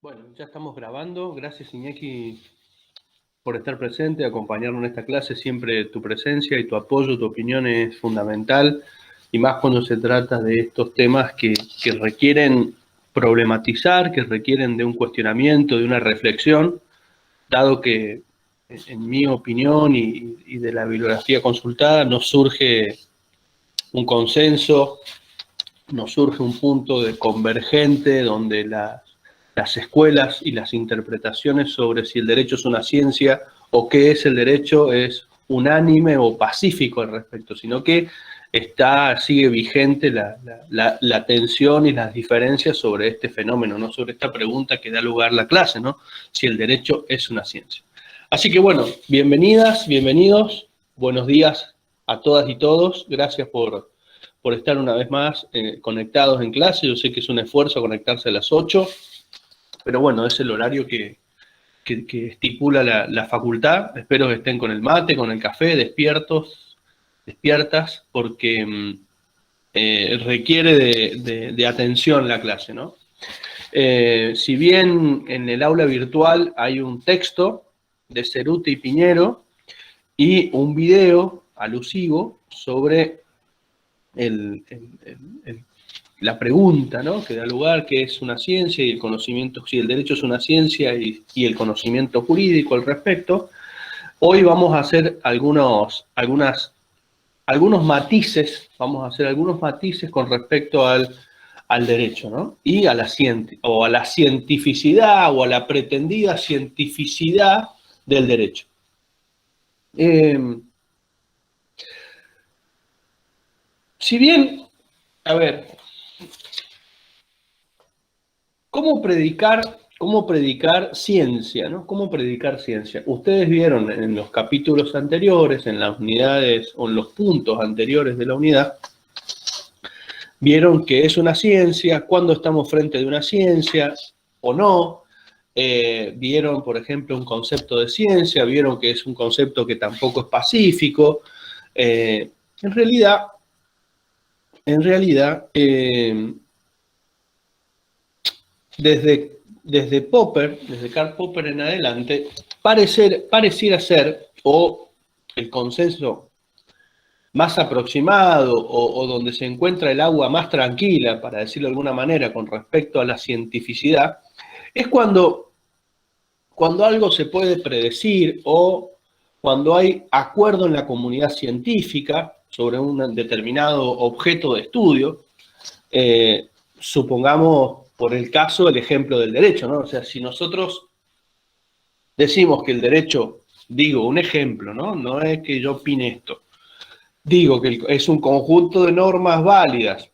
Bueno, ya estamos grabando. Gracias, Iñaki, por estar presente, acompañarnos en esta clase. Siempre tu presencia y tu apoyo, tu opinión es fundamental, y más cuando se trata de estos temas que requieren problematizar, que requieren de un cuestionamiento, de una reflexión, dado que, en mi opinión y de la bibliografía consultada, nos surge un consenso, nos surge un punto de convergente donde las escuelas y las interpretaciones sobre si el derecho es una ciencia o qué es el derecho es unánime o pacífico al respecto, sino que sigue vigente la tensión y las diferencias sobre este fenómeno, ¿no? Sobre esta pregunta que da lugar a la clase, ¿no? Si el derecho es una ciencia. Así que bueno, bienvenidas, bienvenidos, buenos días a todas y todos. Gracias por estar una vez más conectados en clase. Yo sé que es un esfuerzo conectarse a las 8, pero bueno, es el horario que estipula la facultad. Espero que estén con el mate, con el café, despiertas, porque requiere de atención la clase, ¿no? Si bien en el aula virtual hay un texto de Ceruti y Piñero y un video alusivo sobre la pregunta, ¿no?, que da lugar, que es una ciencia y el conocimiento, si el derecho es una ciencia y el conocimiento jurídico al respecto. Hoy vamos a hacer algunos matices, con respecto al derecho, ¿no? Y a la cientificidad o a la pretendida cientificidad del derecho. Si bien, a ver, ¿cómo predicar ciencia, ¿no? ¿Cómo predicar ciencia? Ustedes vieron en los capítulos anteriores, en las unidades o en los puntos anteriores de la unidad, vieron que es una ciencia, cuándo estamos frente de una ciencia o no. Vieron, por ejemplo, un concepto de ciencia, vieron que es un concepto que tampoco es pacífico. En realidad, desde Popper, desde Karl Popper en adelante, pareciera ser, o el consenso más aproximado, o donde se encuentra el agua más tranquila, para decirlo de alguna manera, con respecto a la cientificidad, es cuando algo se puede predecir o cuando hay acuerdo en la comunidad científica sobre un determinado objeto de estudio. Supongamos, por el caso, el ejemplo del derecho, ¿no? O sea, si nosotros decimos que el derecho, digo, un ejemplo, ¿no? No es que yo opine esto. Digo que es un conjunto de normas válidas,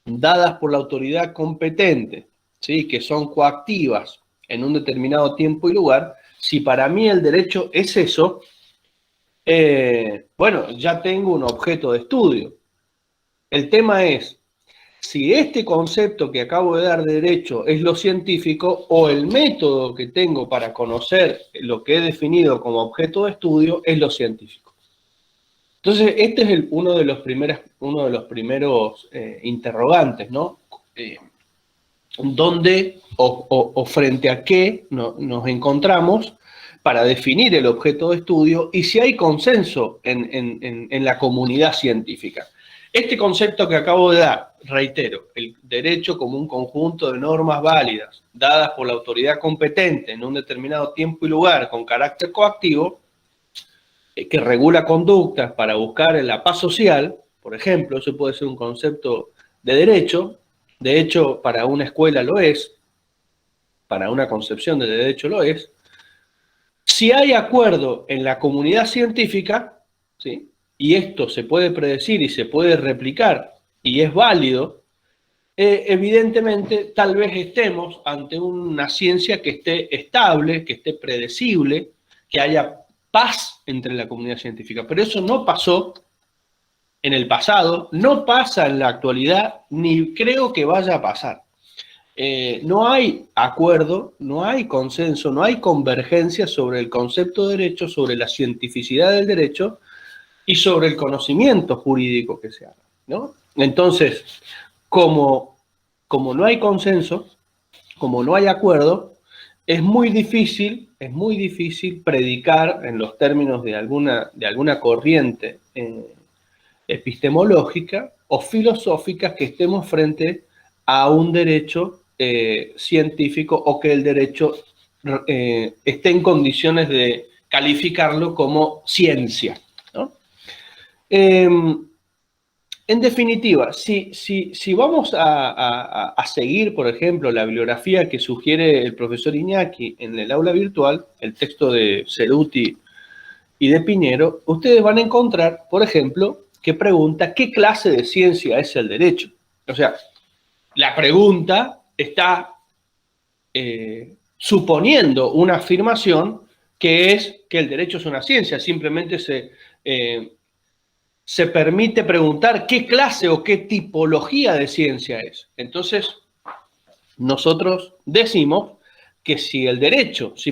dadas por la autoridad competente, ¿sí?, que son coactivas en un determinado tiempo y lugar. Si para mí el derecho es eso, bueno, ya tengo un objeto de estudio. El tema es si este concepto que acabo de dar de derecho es lo científico o el método que tengo para conocer lo que he definido como objeto de estudio es lo científico. Entonces, este es uno de los primeros interrogantes, ¿no? ¿Dónde o frente a qué nos encontramos para definir el objeto de estudio y si hay consenso en la comunidad científica? Este concepto que acabo de dar, reitero, el derecho como un conjunto de normas válidas dadas por la autoridad competente en un determinado tiempo y lugar con carácter coactivo, que regula conductas para buscar la paz social, por ejemplo, eso puede ser un concepto de derecho. De hecho, para una escuela lo es, para una concepción de derecho lo es. Si hay acuerdo en la comunidad científica, ¿sí?, y esto se puede predecir y se puede replicar y es válido, evidentemente tal vez estemos ante una ciencia que esté estable, que esté predecible, que haya paz entre la comunidad científica. Pero eso no pasó en el pasado, no pasa en la actualidad, ni creo que vaya a pasar. No hay acuerdo, no hay consenso, no hay convergencia sobre el concepto de derecho, sobre la cientificidad del derecho y sobre el conocimiento jurídico que se haga, ¿no? Entonces, como no hay consenso, como no hay acuerdo, es muy difícil predicar en los términos de alguna corriente epistemológica o filosófica que estemos frente a un derecho científico o que el derecho esté en condiciones de calificarlo como ciencia, ¿no? En definitiva, si vamos a seguir, por ejemplo, la bibliografía que sugiere el profesor Iñaki en el aula virtual, el texto de Ceruti y de Piñero, ustedes van a encontrar, por ejemplo, que pregunta qué clase de ciencia es el derecho. O sea, la pregunta está suponiendo una afirmación que es que el derecho es una ciencia, simplemente se permite preguntar qué clase o qué tipología de ciencia es. Entonces, nosotros decimos que si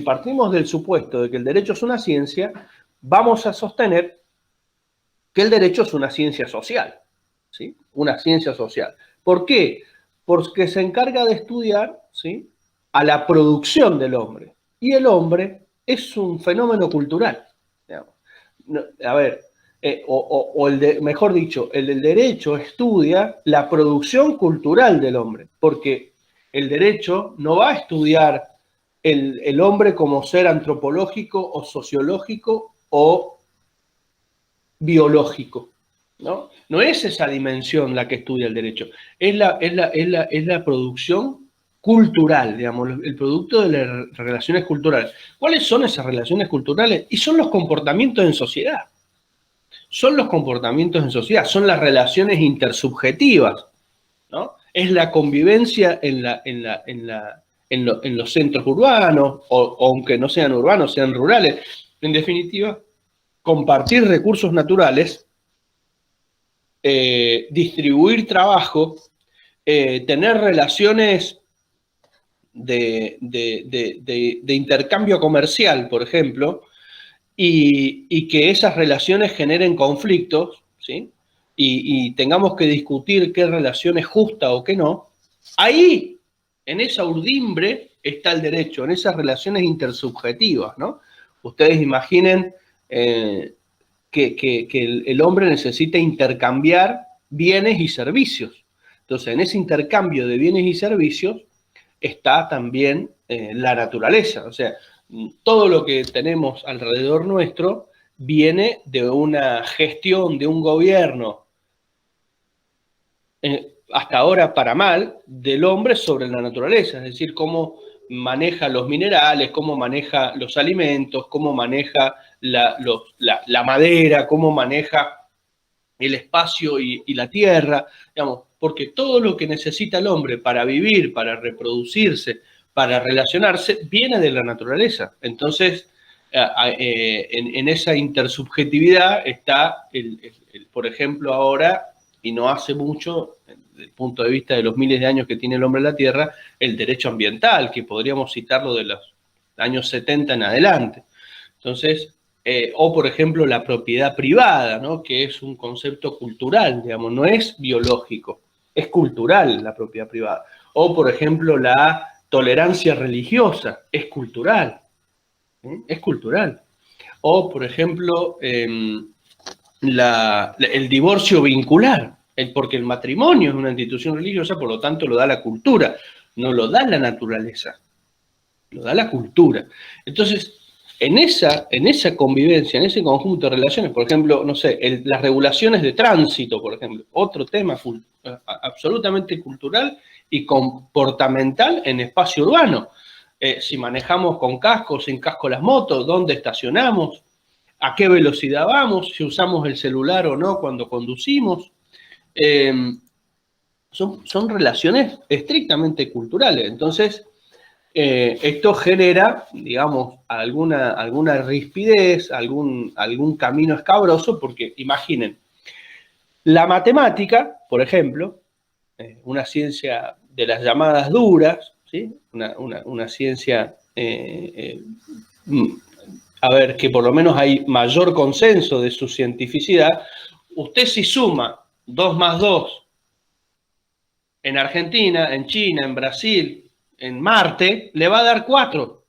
partimos del supuesto de que el derecho es una ciencia, vamos a sostener que el derecho es una ciencia social, ¿sí? Una ciencia social. ¿Por qué? Porque se encarga de estudiar, ¿sí?, a la producción del hombre. Y el hombre es un fenómeno cultural. Digamos. A ver, mejor dicho, el derecho estudia la producción cultural del hombre, porque el derecho no va a estudiar el hombre como ser antropológico o sociológico o biológico, ¿no? No es esa dimensión la que estudia el derecho, es la producción cultural, digamos, el producto de las relaciones culturales. ¿Cuáles son esas relaciones culturales? Y son los comportamientos en sociedad. Son los comportamientos en sociedad, son las relaciones intersubjetivas, ¿no? Es la convivencia en los centros urbanos, o aunque no sean urbanos, sean rurales. En definitiva, compartir recursos naturales, distribuir trabajo, tener relaciones de intercambio comercial, por ejemplo, y que esas relaciones generen conflictos, ¿sí? Y tengamos que discutir qué relación es justa o qué no. Ahí, en esa urdimbre, está el derecho, en esas relaciones intersubjetivas, ¿no? Ustedes imaginen que el hombre necesita intercambiar bienes y servicios. Entonces, en ese intercambio de bienes y servicios está también la naturaleza. O sea, todo lo que tenemos alrededor nuestro viene de una gestión, de un gobierno, hasta ahora para mal, del hombre sobre la naturaleza. Es decir, cómo maneja los minerales, cómo maneja los alimentos, cómo maneja la madera, cómo maneja el espacio y la tierra, digamos, porque todo lo que necesita el hombre para vivir, para reproducirse, para relacionarse, viene de la naturaleza. Entonces, en esa intersubjetividad está, por ejemplo, ahora, y no hace mucho, desde el punto de vista de los miles de años que tiene el hombre en la Tierra, el derecho ambiental, que podríamos citarlo de los años 70 en adelante. Entonces, o por ejemplo la propiedad privada, ¿no?, que es un concepto cultural, digamos, no es biológico, es cultural la propiedad privada. O por ejemplo la tolerancia religiosa, es cultural, es cultural. O por ejemplo el divorcio vincular, porque el matrimonio es una institución religiosa, por lo tanto lo da la cultura, no lo da la naturaleza, lo da la cultura. Entonces, en esa convivencia, en ese conjunto de relaciones, por ejemplo, no sé, las regulaciones de tránsito, por ejemplo, otro tema absolutamente cultural y comportamental en espacio urbano. Si manejamos con casco, sin casco las motos, dónde estacionamos, a qué velocidad vamos, si usamos el celular o no cuando conducimos. Son relaciones estrictamente culturales. Entonces, esto genera, digamos, alguna rispidez, algún camino escabroso, porque imaginen, la matemática, por ejemplo, una ciencia de las llamadas duras, ¿sí?, una ciencia, a ver, que por lo menos hay mayor consenso de su cientificidad. Usted si suma 2 más 2 en Argentina, en China, en Brasil, en Marte, le va a dar 4.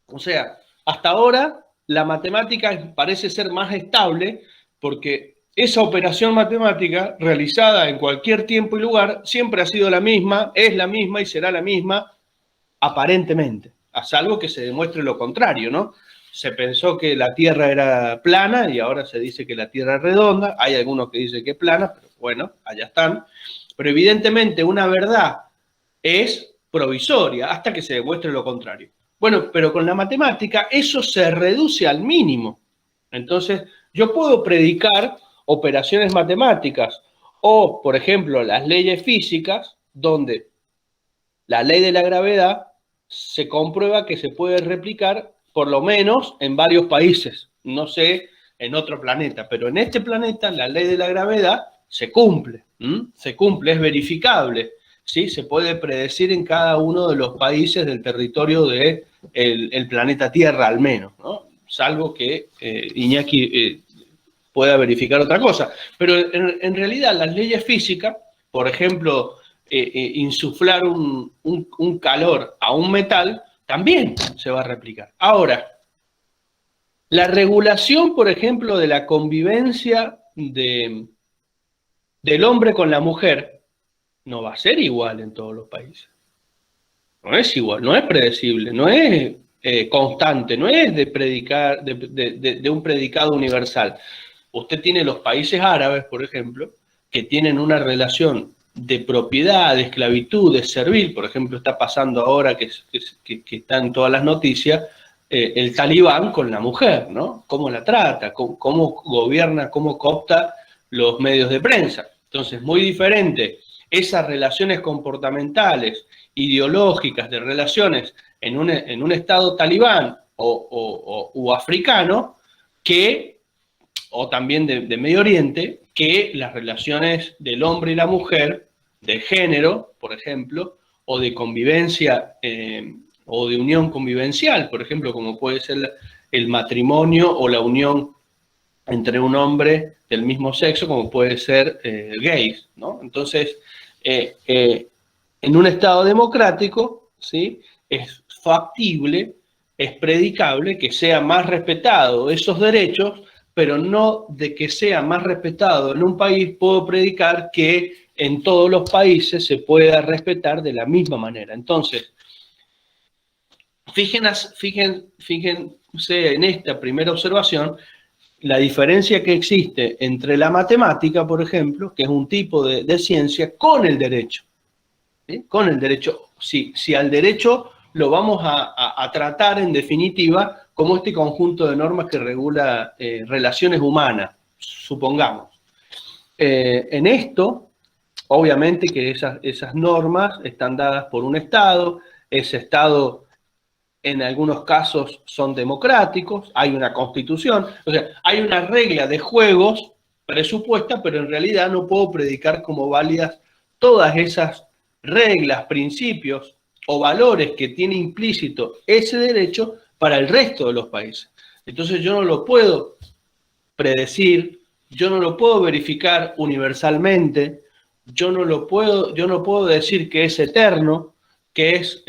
O sea, hasta ahora la matemática parece ser más estable porque esa operación matemática realizada en cualquier tiempo y lugar siempre ha sido la misma, es la misma y será la misma aparentemente, a salvo que se demuestre lo contrario, ¿no? Se pensó que la Tierra era plana y ahora se dice que la Tierra es redonda. Hay algunos que dicen que es plana, pero bueno, allá están. Pero evidentemente una verdad es provisoria hasta que se demuestre lo contrario. Bueno, pero con la matemática eso se reduce al mínimo. Entonces, yo puedo predicar operaciones matemáticas o, por ejemplo, las leyes físicas, donde la ley de la gravedad se comprueba que se puede replicar por lo menos en varios países, no sé, en otro planeta, pero en este planeta la ley de la gravedad se cumple, se cumple, es verificable, ¿sí? Se puede predecir en cada uno de los países del territorio del el planeta Tierra al menos, ¿no? Salvo que Iñaki pueda verificar otra cosa. Pero en realidad las leyes físicas, por ejemplo, insuflar un calor a un metal, también se va a replicar. Ahora, la regulación, por ejemplo, de la convivencia del hombre con la mujer no va a ser igual en todos los países. No es igual, no es predecible, no es constante, no es de predicar, de un predicado universal. Usted tiene los países árabes, por ejemplo, que tienen una relación de propiedad, de esclavitud, de servil. Por ejemplo, está pasando ahora que está en todas las noticias el talibán con la mujer, ¿no? Cómo la trata, cómo gobierna, cómo coopta los medios de prensa. Entonces, muy diferente esas relaciones comportamentales, ideológicas, de relaciones en un estado talibán o africano, o también de Medio Oriente, que las relaciones del hombre y la mujer, de género, por ejemplo, o de convivencia o de unión convivencial, por ejemplo, como puede ser el matrimonio o la unión entre un hombre del mismo sexo, como puede ser gays, ¿no? Entonces, en un Estado democrático, ¿sí? Es factible, es predicable que sea más respetado esos derechos, pero no de que sea más respetado en un país puedo predicar que en todos los países se pueda respetar de la misma manera. Entonces, fíjense en esta primera observación la diferencia que existe entre la matemática, por ejemplo, que es un tipo de ciencia, con el derecho. ¿Sí? Con el derecho, si al derecho lo vamos a tratar en definitiva como este conjunto de normas que regula relaciones humanas, supongamos. En esto, obviamente que esas normas están dadas por un Estado, ese Estado en algunos casos son democráticos, hay una constitución, o sea, hay una regla de juegos presupuesta, pero en realidad no puedo predicar como válidas todas esas reglas, principios o valores que tiene implícito ese derecho para el resto de los países. Entonces yo no lo puedo predecir, yo no lo puedo verificar universalmente, yo no puedo decir que es eterno, que es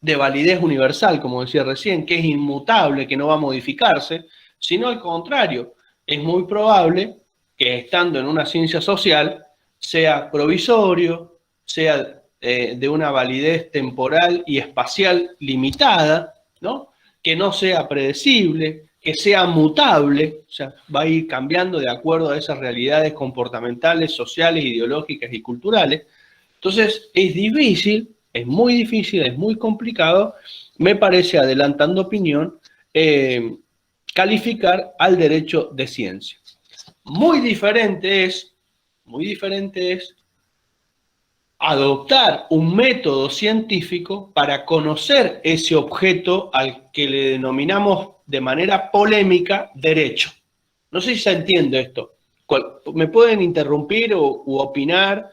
de validez universal, como decía recién, que es inmutable, que no va a modificarse, sino al contrario, es muy probable que estando en una ciencia social sea provisorio, sea de una validez temporal y espacial limitada, ¿no? Que no sea predecible, que sea mutable, o sea, va a ir cambiando de acuerdo a esas realidades comportamentales, sociales, ideológicas y culturales. Entonces, es difícil, es muy difícil, es muy complicado, me parece, adelantando opinión, calificar al derecho de ciencia. Muy diferente es adoptar un método científico para conocer ese objeto al que le denominamos de manera polémica derecho. No sé si se entiende esto. Me pueden interrumpir u opinar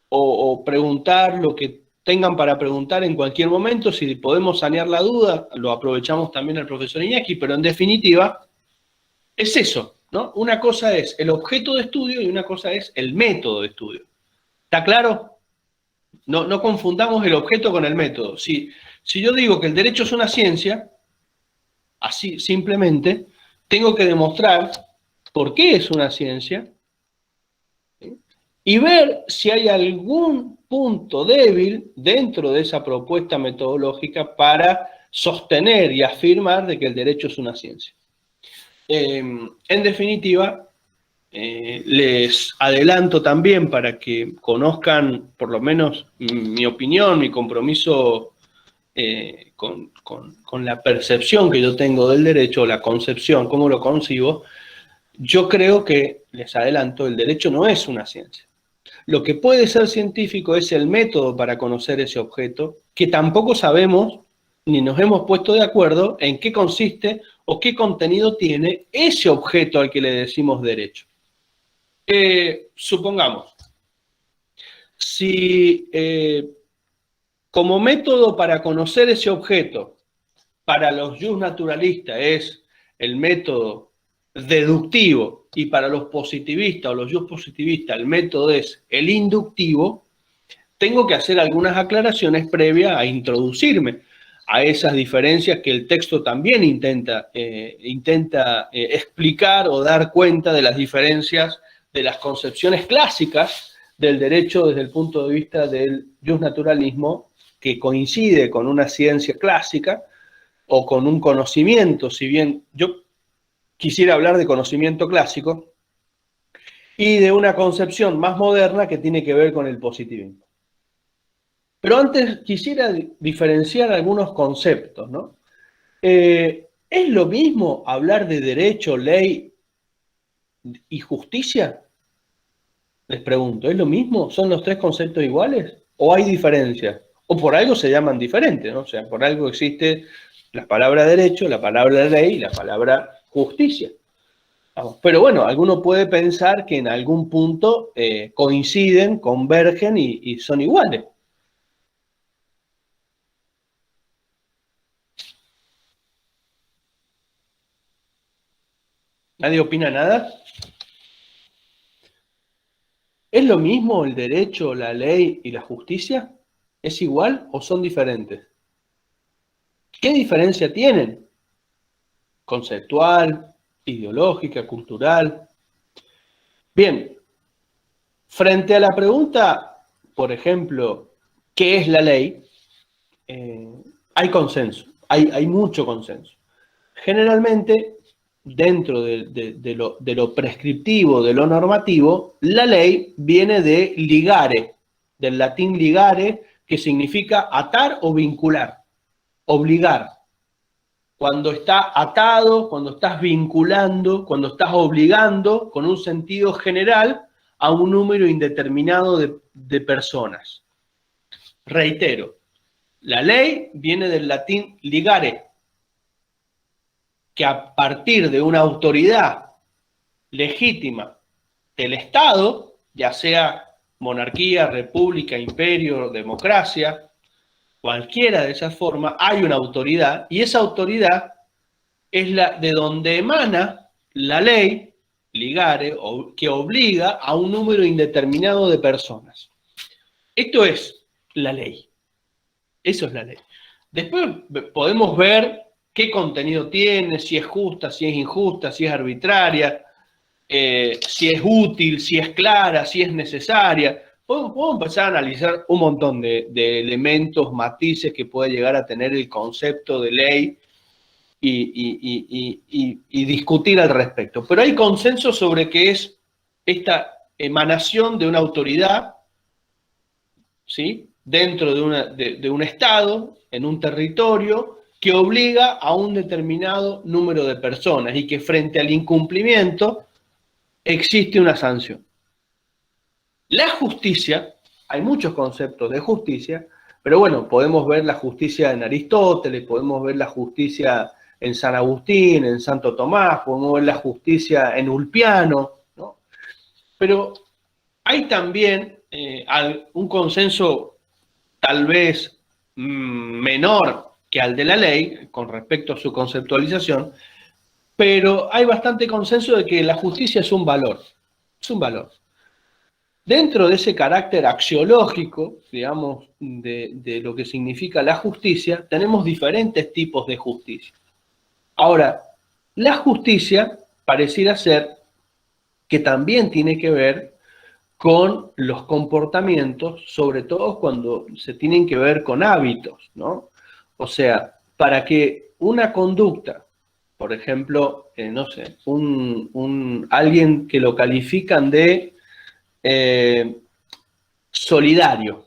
o preguntar lo que tengan para preguntar en cualquier momento. Si podemos sanear la duda, lo aprovechamos también al profesor Iñaki, pero en definitiva es eso, ¿no? Una cosa es el objeto de estudio y una cosa es el método de estudio. ¿Está claro? No confundamos el objeto con el método. Si yo digo que el derecho es una ciencia, así simplemente, tengo que demostrar por qué es una ciencia, ¿sí? Y ver si hay algún punto débil dentro de esa propuesta metodológica para sostener y afirmar de que el derecho es una ciencia. En definitiva, les adelanto también para que conozcan por lo menos mi opinión, mi compromiso con la percepción que yo tengo del derecho, la concepción, cómo lo concibo. Yo creo que, les adelanto, el derecho no es una ciencia. Lo que puede ser científico es el método para conocer ese objeto, que tampoco sabemos ni nos hemos puesto de acuerdo en qué consiste o qué contenido tiene ese objeto al que le decimos derecho. Supongamos, si como método para conocer ese objeto, para los justnaturalistas es el método deductivo y para los positivistas o los justpositivistas el método es el inductivo, tengo que hacer algunas aclaraciones previas a introducirme a esas diferencias que el texto también intenta explicar o dar cuenta de las diferencias de las concepciones clásicas del derecho desde el punto de vista del justnaturalismo, que coincide con una ciencia clásica o con un conocimiento, si bien yo quisiera hablar de conocimiento clásico, y de una concepción más moderna que tiene que ver con el positivismo. Pero antes quisiera diferenciar algunos conceptos, ¿no? ¿Es lo mismo hablar de derecho, ley y justicia? Les pregunto, ¿es lo mismo? ¿Son los tres conceptos iguales? ¿O hay diferencias? O por algo se llaman diferentes, ¿no? O sea, por algo existe la palabra derecho, la palabra ley y la palabra justicia. Pero bueno, alguno puede pensar que en algún punto coinciden, convergen y son iguales. ¿Nadie opina nada? ¿Es lo mismo el derecho, la ley y la justicia? ¿Es igual o son diferentes? ¿Qué diferencia tienen? Conceptual, ideológica, cultural. Bien, frente a la pregunta, por ejemplo, ¿qué es la ley? Hay consenso, hay mucho consenso. Generalmente, dentro de lo prescriptivo, de lo normativo, la ley viene de ligare, del latín ligare, que significa atar o vincular, obligar. Cuando está atado, cuando estás vinculando, cuando estás obligando, con un sentido general, a un número indeterminado de personas. Reitero, la ley viene del latín ligare, que a partir de una autoridad legítima del Estado, ya sea monarquía, república, imperio, democracia, cualquiera de esas formas, hay una autoridad, y esa autoridad es la de donde emana la ley, ligare, que obliga a un número indeterminado de personas. Esto es la ley. Eso es la ley. Después podemos ver qué contenido tiene, si es justa, si es injusta, si es arbitraria, si es útil, si es clara, si es necesaria. Podemos empezar a analizar un montón de elementos, matices que puede llegar a tener el concepto de ley y discutir al respecto. Pero hay consenso sobre que es esta emanación de una autoridad, ¿sí?, dentro de un Estado, en un territorio, que obliga a un determinado número de personas y que frente al incumplimiento existe una sanción. La justicia, hay muchos conceptos de justicia, pero bueno, podemos ver la justicia en Aristóteles, podemos ver la justicia en San Agustín, en Santo Tomás, podemos ver la justicia en Ulpiano, ¿no? Pero hay también un consenso tal vez menor que al de la ley con respecto a su conceptualización, pero hay bastante consenso de que la justicia es un valor, es un valor. Dentro de ese carácter axiológico, digamos, de lo que significa la justicia, tenemos diferentes tipos de justicia. Ahora, la justicia pareciera ser que también tiene que ver con los comportamientos, sobre todo cuando se tienen que ver con hábitos, ¿no? O sea, para que una conducta, por ejemplo, no sé, alguien que lo califican de solidario,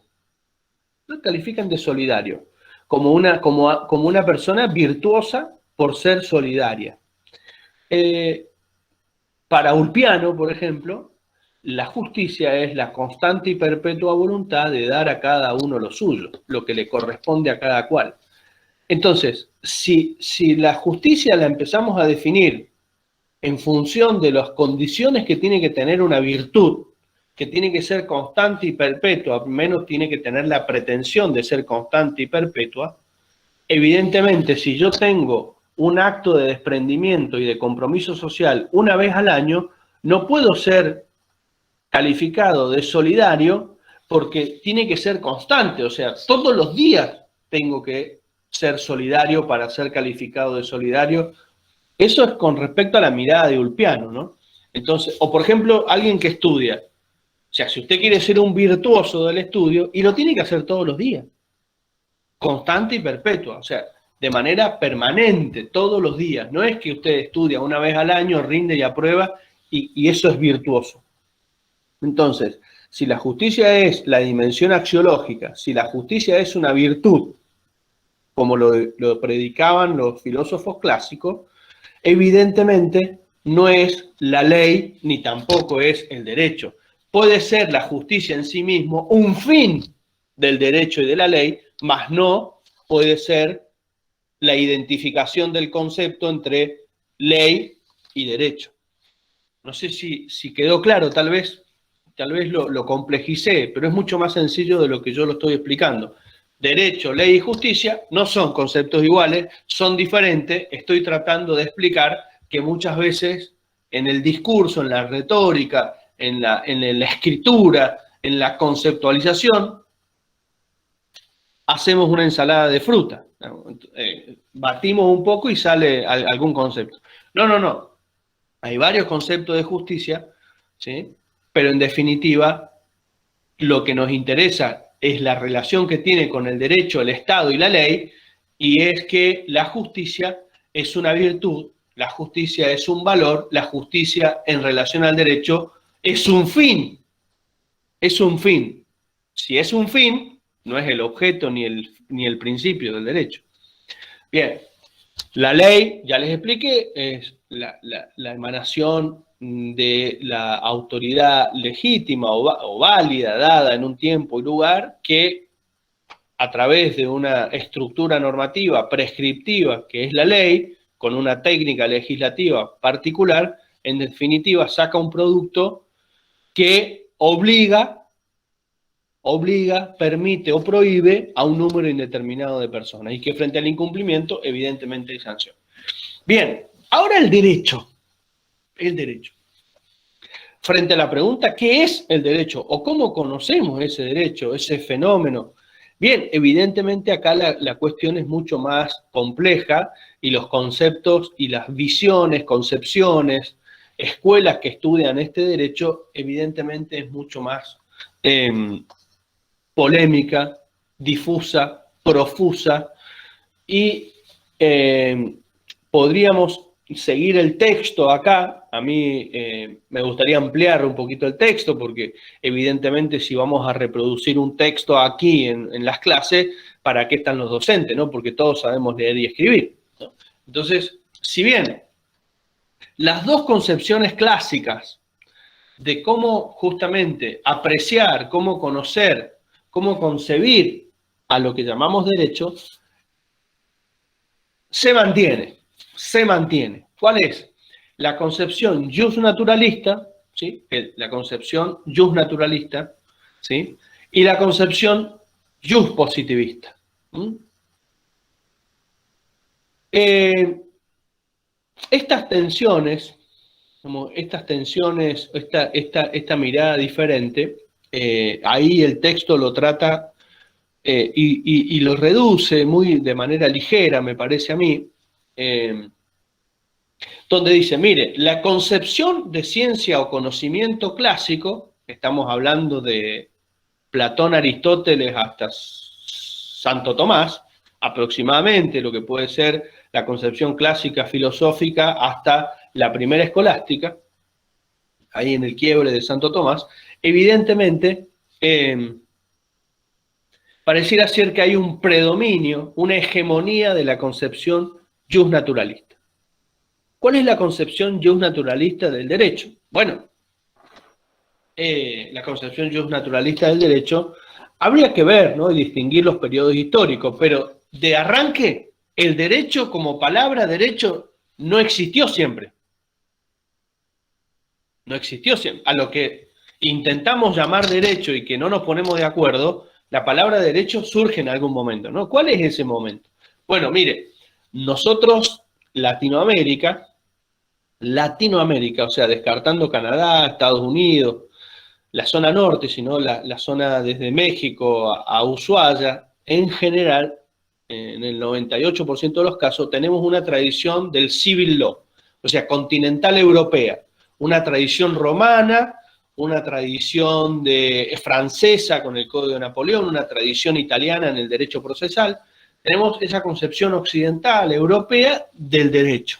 lo califican de solidario, como una persona virtuosa por ser solidaria. Para Ulpiano, por ejemplo, la justicia es la constante y perpetua voluntad de dar a cada uno lo suyo, lo que le corresponde a cada cual. Entonces, si la justicia la empezamos a definir en función de las condiciones que tiene que tener una virtud, que tiene que ser constante y perpetua, al menos tiene que tener la pretensión de ser constante y perpetua, evidentemente si yo tengo un acto de desprendimiento y de compromiso social una vez al año, no puedo ser calificado de solidario porque tiene que ser constante, o sea, todos los días tengo que ser solidario para ser calificado de solidario. Eso es con respecto a la mirada de Ulpiano, ¿no? Entonces, o por ejemplo, alguien que estudia. O sea, si usted quiere ser un virtuoso del estudio, y lo tiene que hacer todos los días, constante y perpetua, o sea, de manera permanente, todos los días. No es que usted estudia una vez al año, rinde y aprueba, y eso es virtuoso. Entonces, si la justicia es la dimensión axiológica, si la justicia es una virtud, como lo predicaban los filósofos clásicos, evidentemente no es la ley ni tampoco es el derecho. Puede ser la justicia en sí mismo un fin del derecho y de la ley, mas no puede ser la identificación del concepto entre ley y derecho. No sé si quedó claro, tal vez lo complejicé, pero es mucho más sencillo de lo que yo lo estoy explicando. Derecho, ley y justicia no son conceptos iguales, son diferentes. Estoy tratando de explicar que muchas veces en el discurso, en la retórica, en la escritura, en la conceptualización, hacemos una ensalada de fruta. Batimos un poco y sale algún concepto. No. Hay varios conceptos de justicia, ¿sí? Pero en definitiva, lo que nos interesa es la relación que tiene con el derecho, el Estado y la ley, y es que la justicia es una virtud, la justicia es un valor, la justicia en relación al derecho es un fin, es un fin. Si es un fin, no es el objeto ni el principio del derecho. Bien, la ley, ya les expliqué, es la emanación de la autoridad legítima o válida dada en un tiempo y lugar que a través de una estructura normativa prescriptiva que es la ley, con una técnica legislativa particular, en definitiva saca un producto que obliga, permite o prohíbe a un número indeterminado de personas y que frente al incumplimiento evidentemente hay sanción. Bien, ahora el derecho. El derecho. Frente a la pregunta, ¿qué es el derecho? ¿O cómo conocemos ese derecho, ese fenómeno? Bien, evidentemente acá la cuestión es mucho más compleja y los conceptos y las visiones, concepciones, escuelas que estudian este derecho, evidentemente es mucho más polémica, difusa, profusa y podríamos seguir el texto acá. A mí me gustaría ampliar un poquito el texto porque evidentemente si vamos a reproducir un texto aquí en las clases, ¿para qué están los docentes? ¿No? Porque todos sabemos leer y escribir, ¿no? Entonces, si bien las dos concepciones clásicas de cómo justamente apreciar, cómo conocer, cómo concebir a lo que llamamos derecho, se mantiene. ¿Cuál es? La concepción justnaturalista, ¿sí? La concepción justnaturalista, ¿sí? Y la concepción justpositivista. Estas tensiones, esta mirada diferente, ahí el texto lo trata y lo reduce muy de manera ligera, me parece a mí, donde dice, mire, la concepción de ciencia o conocimiento clásico, estamos hablando de Platón, Aristóteles hasta Santo Tomás, aproximadamente lo que puede ser la concepción clásica filosófica hasta la primera escolástica, ahí en el quiebre de Santo Tomás, evidentemente pareciera ser que hay un predominio, una hegemonía de la concepción justnaturalista. ¿Cuál es la concepción justnaturalista del derecho? Bueno, la concepción justnaturalista del derecho habría que ver, ¿no?, y distinguir los periodos históricos, pero de arranque, el derecho como palabra derecho no existió siempre. No existió siempre. A lo que intentamos llamar derecho y que no nos ponemos de acuerdo, la palabra derecho surge en algún momento, ¿no? ¿Cuál es ese momento? Bueno, mire, nosotros, Latinoamérica, o sea, descartando Canadá, Estados Unidos, la zona norte, sino la zona desde México a Ushuaia, en general, en el 98% de los casos, tenemos una tradición del civil law, o sea, continental europea, una tradición romana, una tradición francesa con el Código de Napoleón, una tradición italiana en el derecho procesal. Tenemos esa concepción occidental, europea, del derecho,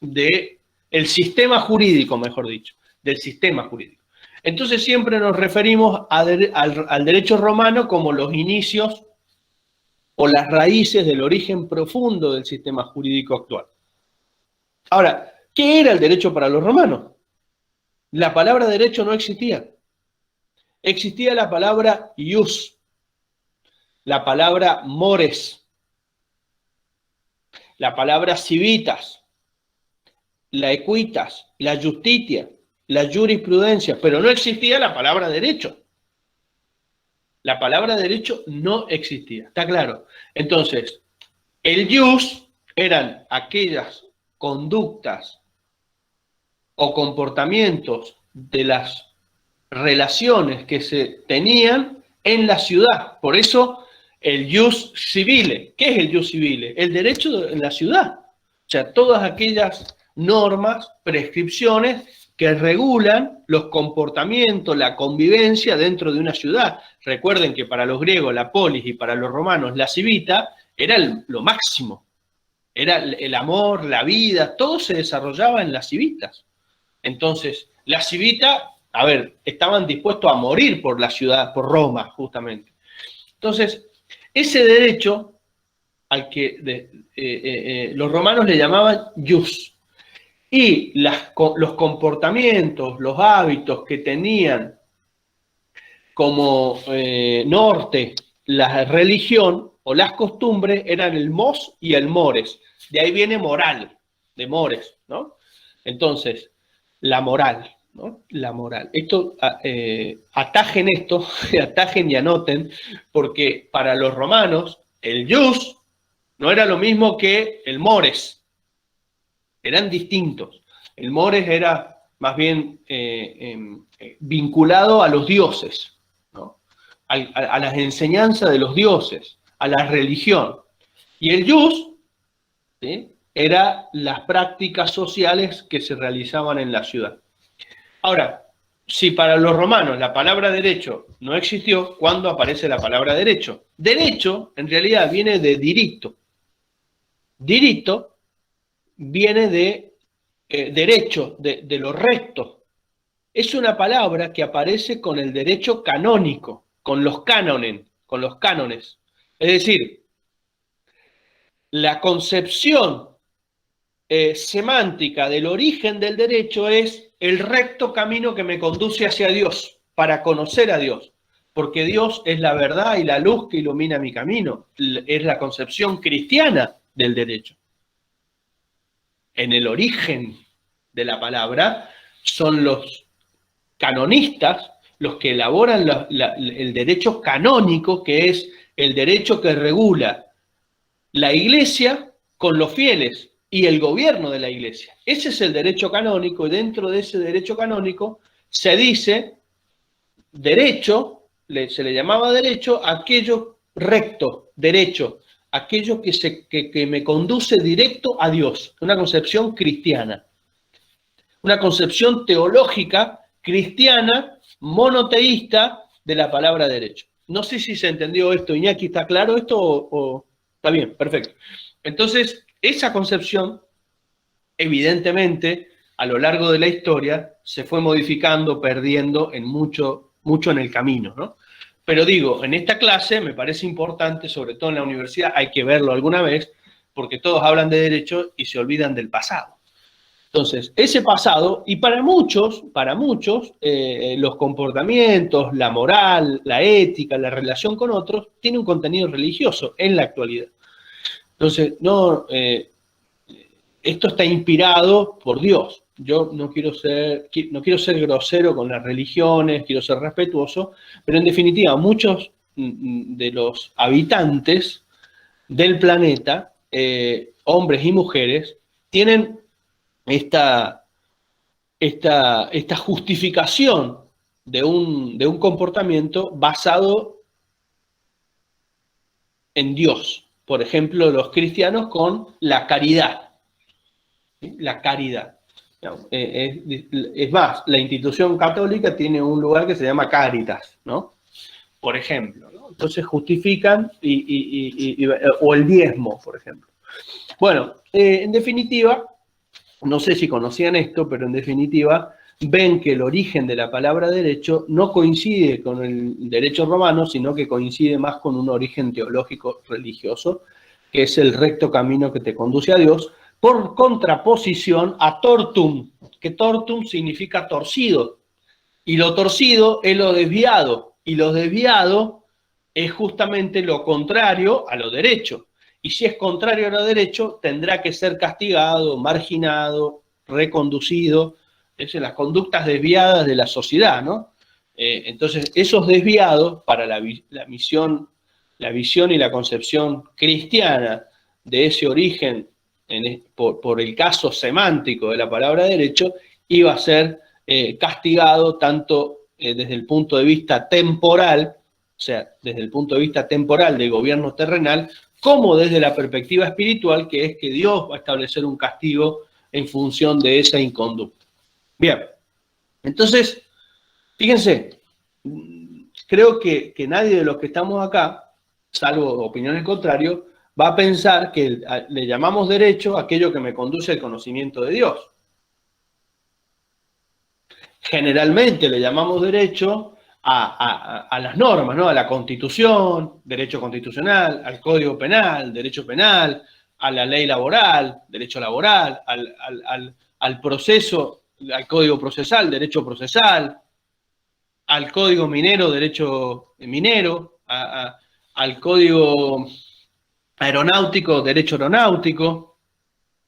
del sistema jurídico, mejor dicho, del sistema jurídico. Entonces siempre nos referimos al derecho romano como los inicios o las raíces del origen profundo del sistema jurídico actual. Ahora, ¿qué era el derecho para los romanos? La palabra derecho no existía. Existía la palabra ius, la palabra mores, la palabra civitas, la equitas, la justitia, la jurisprudencia, pero no existía la palabra derecho. La palabra derecho no existía, ¿está claro? Entonces, el ius eran aquellas conductas o comportamientos de las relaciones que se tenían en la ciudad. Por eso el ius civile. ¿Qué es el ius civile? El derecho en la ciudad. O sea, todas aquellas normas, prescripciones que regulan los comportamientos, la convivencia dentro de una ciudad. Recuerden que para los griegos la polis y para los romanos la civita era lo máximo. Era el amor, la vida, todo se desarrollaba en las civitas. Entonces, la civita, a ver, estaban dispuestos a morir por la ciudad, por Roma, justamente. Entonces, ese derecho al que los romanos le llamaban ius, y los comportamientos, los hábitos que tenían como norte la religión o las costumbres eran el mos y el mores. De ahí viene moral, de mores, ¿no? Entonces, la moral, ¿no? La moral. Esto, atajen esto, atajen y anoten, porque para los romanos el ius no era lo mismo que el mores. Eran distintos. El mores era más bien vinculado a los dioses, ¿no? A las enseñanzas de los dioses, a la religión. Y el ius, ¿sí?, era las prácticas sociales que se realizaban en la ciudad. Ahora, si para los romanos la palabra derecho no existió, ¿cuándo aparece la palabra derecho? Derecho, en realidad, viene de diritto. Diritto viene de derecho, de lo recto. Es una palabra que aparece con el derecho canónico, con los cánones. Es decir, la concepción semántica del origen del derecho es el recto camino que me conduce hacia Dios, para conocer a Dios, porque Dios es la verdad y la luz que ilumina mi camino. Es la concepción cristiana del derecho. En el origen de la palabra son los canonistas los que elaboran el derecho canónico, que es el derecho que regula la iglesia con los fieles y el gobierno de la iglesia. Ese es el derecho canónico, y dentro de ese derecho canónico se dice derecho, se le llamaba derecho aquello recto, derecho, aquello que me conduce directo a Dios, una concepción cristiana, una concepción teológica cristiana, monoteísta de la palabra derecho. No sé si se entendió esto, Iñaki, ¿está claro esto o está bien? Perfecto. Entonces, esa concepción, evidentemente, a lo largo de la historia, se fue modificando, perdiendo en mucho en el camino, ¿no? Pero digo, en esta clase me parece importante, sobre todo en la universidad, hay que verlo alguna vez, porque todos hablan de derecho y se olvidan del pasado. Entonces, ese pasado, y para muchos, los comportamientos, la moral, la ética, la relación con otros, tiene un contenido religioso en la actualidad. Entonces, esto está inspirado por Dios. Yo no quiero ser grosero con las religiones, quiero ser respetuoso, pero en definitiva, muchos de los habitantes del planeta, hombres y mujeres, tienen esta justificación de un comportamiento basado en Dios. Por ejemplo, los cristianos con la caridad. ¿Sí? La caridad. Es más, la institución católica tiene un lugar que se llama Cáritas, ¿no? Por ejemplo, ¿no? Entonces justifican, o el diezmo, por ejemplo. Bueno, en definitiva, no sé si conocían esto, pero en definitiva ven que el origen de la palabra derecho no coincide con el derecho romano, sino que coincide más con un origen teológico religioso, que es el recto camino que te conduce a Dios, por contraposición a tortum, que tortum significa torcido, y lo torcido es lo desviado, y lo desviado es justamente lo contrario a lo derecho. Y si es contrario a lo derecho, tendrá que ser castigado, marginado, reconducido. Es en las conductas desviadas de la sociedad, ¿no? Entonces, esos desviados para la visión y la concepción cristiana de ese origen, por el caso semántico de la palabra derecho, iba a ser castigado tanto desde el punto de vista temporal, o sea, desde el punto de vista temporal del gobierno terrenal, como desde la perspectiva espiritual, que es que Dios va a establecer un castigo en función de esa inconducta. Bien, entonces, fíjense, creo que nadie de los que estamos acá, salvo opiniones contrarias, va a pensar que le llamamos derecho a aquello que me conduce al conocimiento de Dios. Generalmente le llamamos derecho a las normas, ¿no? A la Constitución, derecho constitucional, al Código Penal, derecho penal, a la ley laboral, derecho laboral, al proceso, al Código Procesal, derecho procesal, al Código Minero, derecho minero, al Código Aeronáutico, derecho aeronáutico,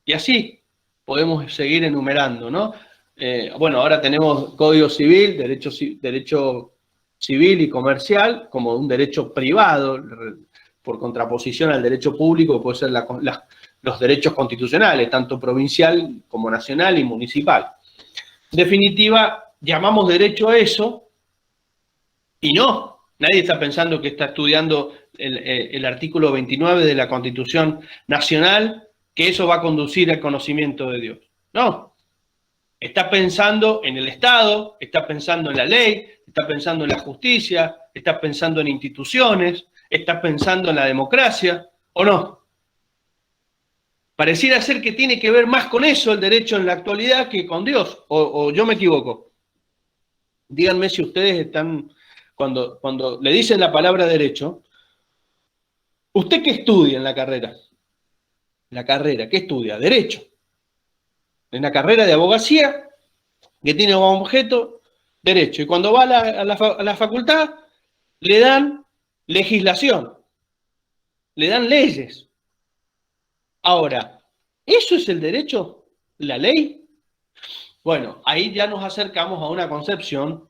y así podemos seguir enumerando, ¿no? Bueno, ahora tenemos Código Civil, derecho civil y comercial, como un derecho privado, por contraposición al derecho público, que puede ser los derechos constitucionales, tanto provincial como nacional y municipal. En definitiva, llamamos derecho a eso, y no, nadie está pensando que está estudiando el artículo 29 de la Constitución Nacional, que eso va a conducir al conocimiento de Dios. No, está pensando en el Estado, está pensando en la ley, está pensando en la justicia, está pensando en instituciones, está pensando en la democracia, ¿o no? Pareciera ser que tiene que ver más con eso el derecho en la actualidad que con Dios, o yo me equivoco. Díganme si ustedes están, cuando le dicen la palabra derecho, ¿usted qué estudia en la carrera? La carrera, ¿qué estudia? Derecho. En la carrera de abogacía, que tiene como objeto derecho. Y cuando va a la facultad, le dan legislación, le dan leyes. Ahora, ¿eso es el derecho? ¿La ley? Bueno, ahí ya nos acercamos a una concepción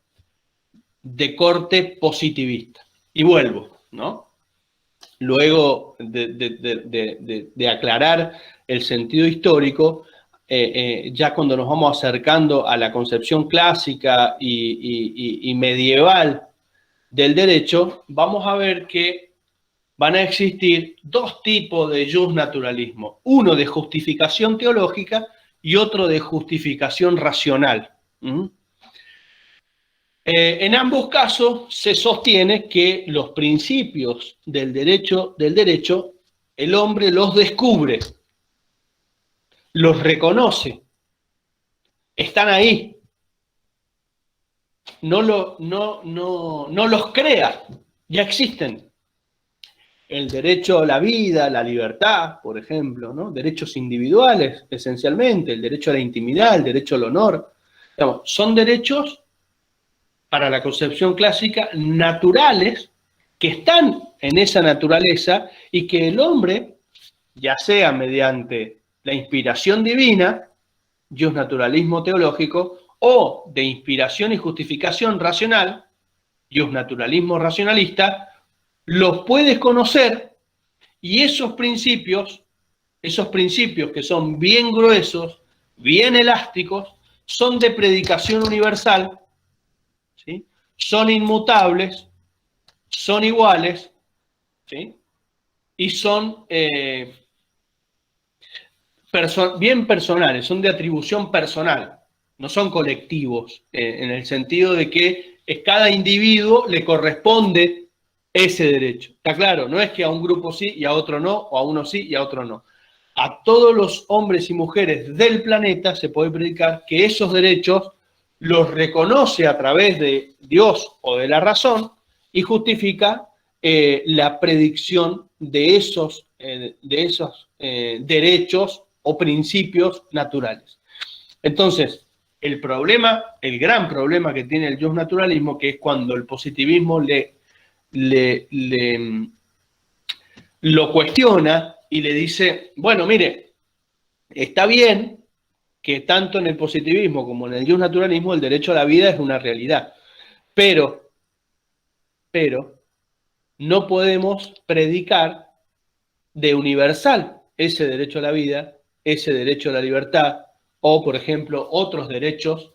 de corte positivista. Y vuelvo, ¿no? Luego de aclarar el sentido histórico, ya cuando nos vamos acercando a la concepción clásica y medieval del derecho, vamos a ver que van a existir dos tipos de justnaturalismo. Uno de justificación teológica y otro de justificación racional. En ambos casos se sostiene que los principios del derecho, el hombre los descubre, los reconoce, están ahí. No los crea, ya existen. El derecho a la vida, a la libertad, por ejemplo, ¿no? Derechos individuales, esencialmente, el derecho a la intimidad, el derecho al honor. Digamos, son derechos, para la concepción clásica, naturales, que están en esa naturaleza y que el hombre, ya sea mediante la inspiración divina, justnaturalismo teológico, o de inspiración y justificación racional, justnaturalismo racionalista, los puedes conocer y esos principios que son bien gruesos, bien elásticos, son de predicación universal, ¿sí? Son inmutables, son iguales, ¿sí? Y son bien personales, son de atribución personal, no son colectivos, en el sentido de que cada individuo le corresponde ese derecho. Está claro, no es que a un grupo sí y a otro no, o a uno sí y a otro no. A todos los hombres y mujeres del planeta se puede predicar que esos derechos los reconoce a través de Dios o de la razón y justifica la predicción de esos derechos o principios naturales. Entonces, el gran problema que tiene el justnaturalismo, que es cuando el positivismo lo cuestiona y le dice, bueno, mire, está bien que tanto en el positivismo como en el justnaturalismo el derecho a la vida es una realidad, pero no podemos predicar de universal ese derecho a la vida, ese derecho a la libertad, o, por ejemplo, otros derechos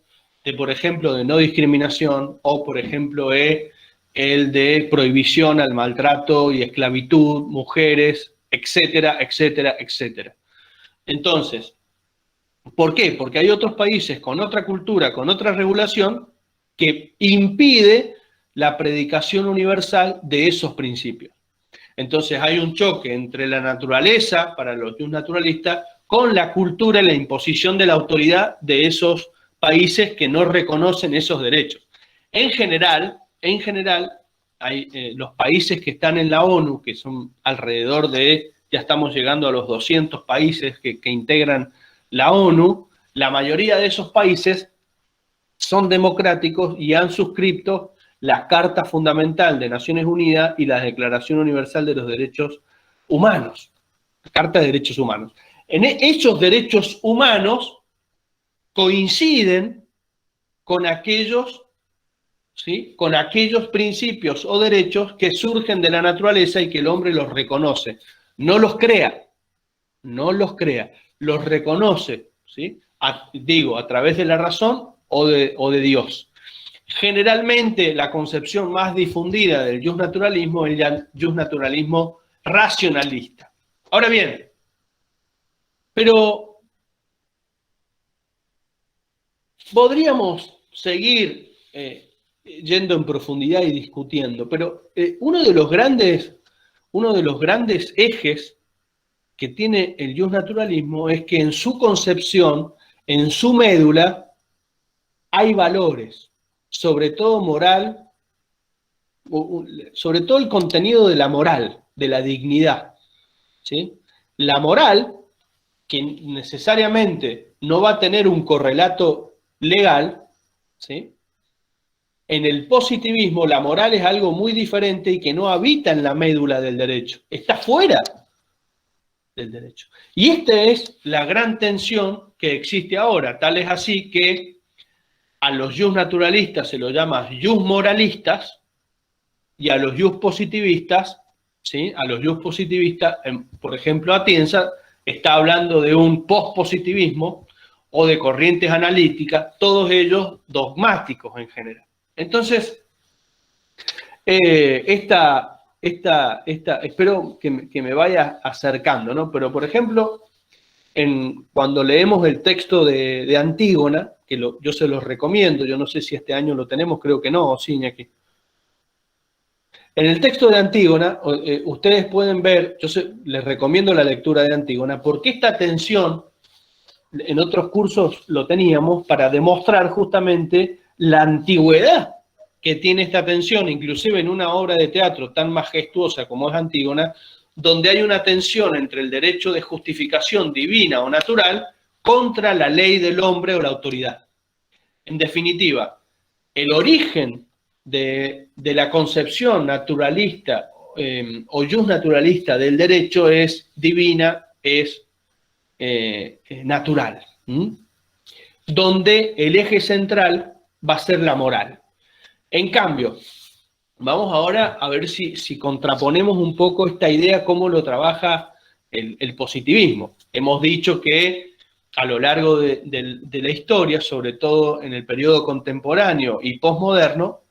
por ejemplo, de no discriminación, o, por ejemplo, el de prohibición al maltrato y esclavitud, mujeres, etcétera, etcétera, etcétera. Entonces, ¿por qué? Porque hay otros países con otra cultura, con otra regulación, que impide la predicación universal de esos principios. Entonces hay un choque entre la naturaleza, para los justnaturalistas, con la cultura y la imposición de la autoridad de esos países que no reconocen esos derechos. En general hay los países que están en la ONU, que son alrededor de, ya estamos llegando a los 200 países que integran la ONU, la mayoría de esos países son democráticos y han suscrito la Carta Fundamental de Naciones Unidas y la Declaración Universal de los Derechos Humanos, la Carta de Derechos Humanos. En esos derechos humanos coinciden con aquellos, ¿sí?, con aquellos principios o derechos que surgen de la naturaleza y que el hombre los reconoce. No los crea, los reconoce, ¿sí? A través de la razón o de Dios. Generalmente la concepción más difundida del justnaturalismo es el justnaturalismo racionalista. Ahora bien, pero podríamos seguir yendo en profundidad y discutiendo, pero uno de los grandes ejes que tiene el justnaturalismo es que en su concepción, en su médula, hay valores, sobre todo moral, sobre todo el contenido de la moral, de la dignidad, ¿sí? La moral, que necesariamente no va a tener un correlato legal, ¿sí? En el positivismo la moral es algo muy diferente y que no habita en la médula del derecho, está fuera del derecho. Y esta es la gran tensión que existe ahora, tal es así que a los justnaturalistas se los llama justmoralistas y a los justpositivistas, ¿sí? A los justpositivistas, por ejemplo, Atienza está hablando de un pospositivismo o de corrientes analíticas, todos ellos dogmáticos en general. Entonces, Espero que me vaya acercando, ¿no? Pero, por ejemplo, cuando leemos el texto de Antígona, que yo se los recomiendo, yo no sé si este año lo tenemos, creo que no, sí, Iñaki. En el texto de Antígona, ustedes pueden ver, les recomiendo la lectura de Antígona, porque esta tensión, en otros cursos lo teníamos, para demostrar justamente la antigüedad que tiene esta tensión, inclusive en una obra de teatro tan majestuosa como es Antígona, donde hay una tensión entre el derecho de justificación divina o natural contra la ley del hombre o la autoridad. En definitiva, el origen de la concepción naturalista o jus naturalista del derecho es divina, es natural, donde el eje central va a ser la moral. En cambio, vamos ahora a ver si contraponemos un poco esta idea, cómo lo trabaja el positivismo. Hemos dicho que a lo largo de la historia, sobre todo en el periodo contemporáneo y posmoderno,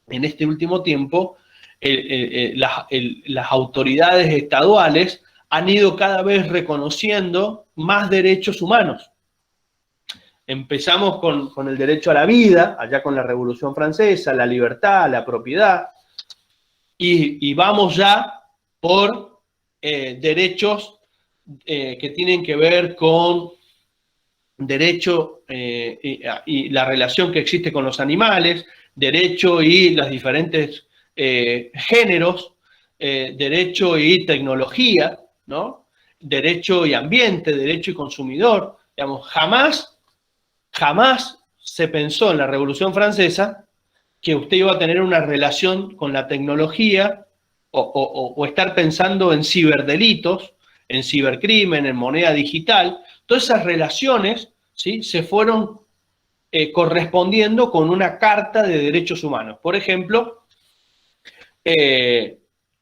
en este último tiempo, las autoridades estaduales han ido cada vez reconociendo más derechos humanos. Empezamos con el derecho a la vida, allá con la Revolución Francesa, la libertad, la propiedad, y vamos ya por derechos que tienen que ver con derecho y la relación que existe con los animales, derecho y los diferentes géneros, derecho y tecnología, ¿no? Derecho y ambiente, derecho y consumidor. Digamos, jamás se pensó en la Revolución Francesa que usted iba a tener una relación con la tecnología o estar pensando en ciberdelitos, en cibercrimen, en moneda digital. Todas esas relaciones, ¿sí?, se fueron correspondiendo con una carta de derechos humanos. Por ejemplo,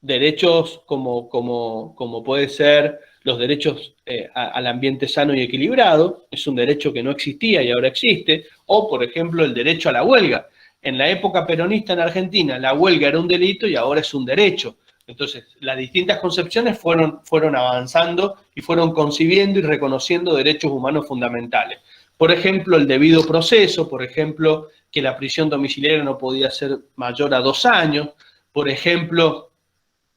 derechos como puede ser los derechos al ambiente sano y equilibrado, es un derecho que no existía y ahora existe, o por ejemplo el derecho a la huelga. En la época peronista en Argentina, la huelga era un delito y ahora es un derecho. Entonces, las distintas concepciones fueron avanzando y fueron concibiendo y reconociendo derechos humanos fundamentales. Por ejemplo, el debido proceso, por ejemplo, que la prisión domiciliaria no podía ser mayor a 2 años, por ejemplo,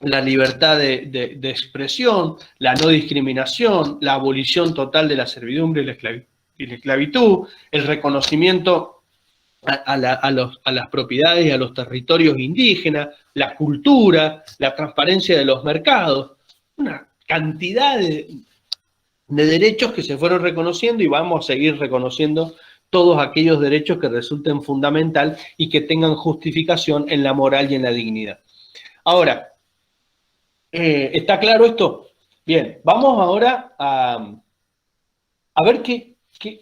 la libertad de expresión, la no discriminación, la abolición total de la servidumbre y la esclavitud, el reconocimiento a las propiedades y a los territorios indígenas, la cultura, la transparencia de los mercados, una cantidad de derechos que se fueron reconociendo y vamos a seguir reconociendo todos aquellos derechos que resulten fundamental y que tengan justificación en la moral y en la dignidad. Ahora, ¿está claro esto? Bien, vamos ahora a ver qué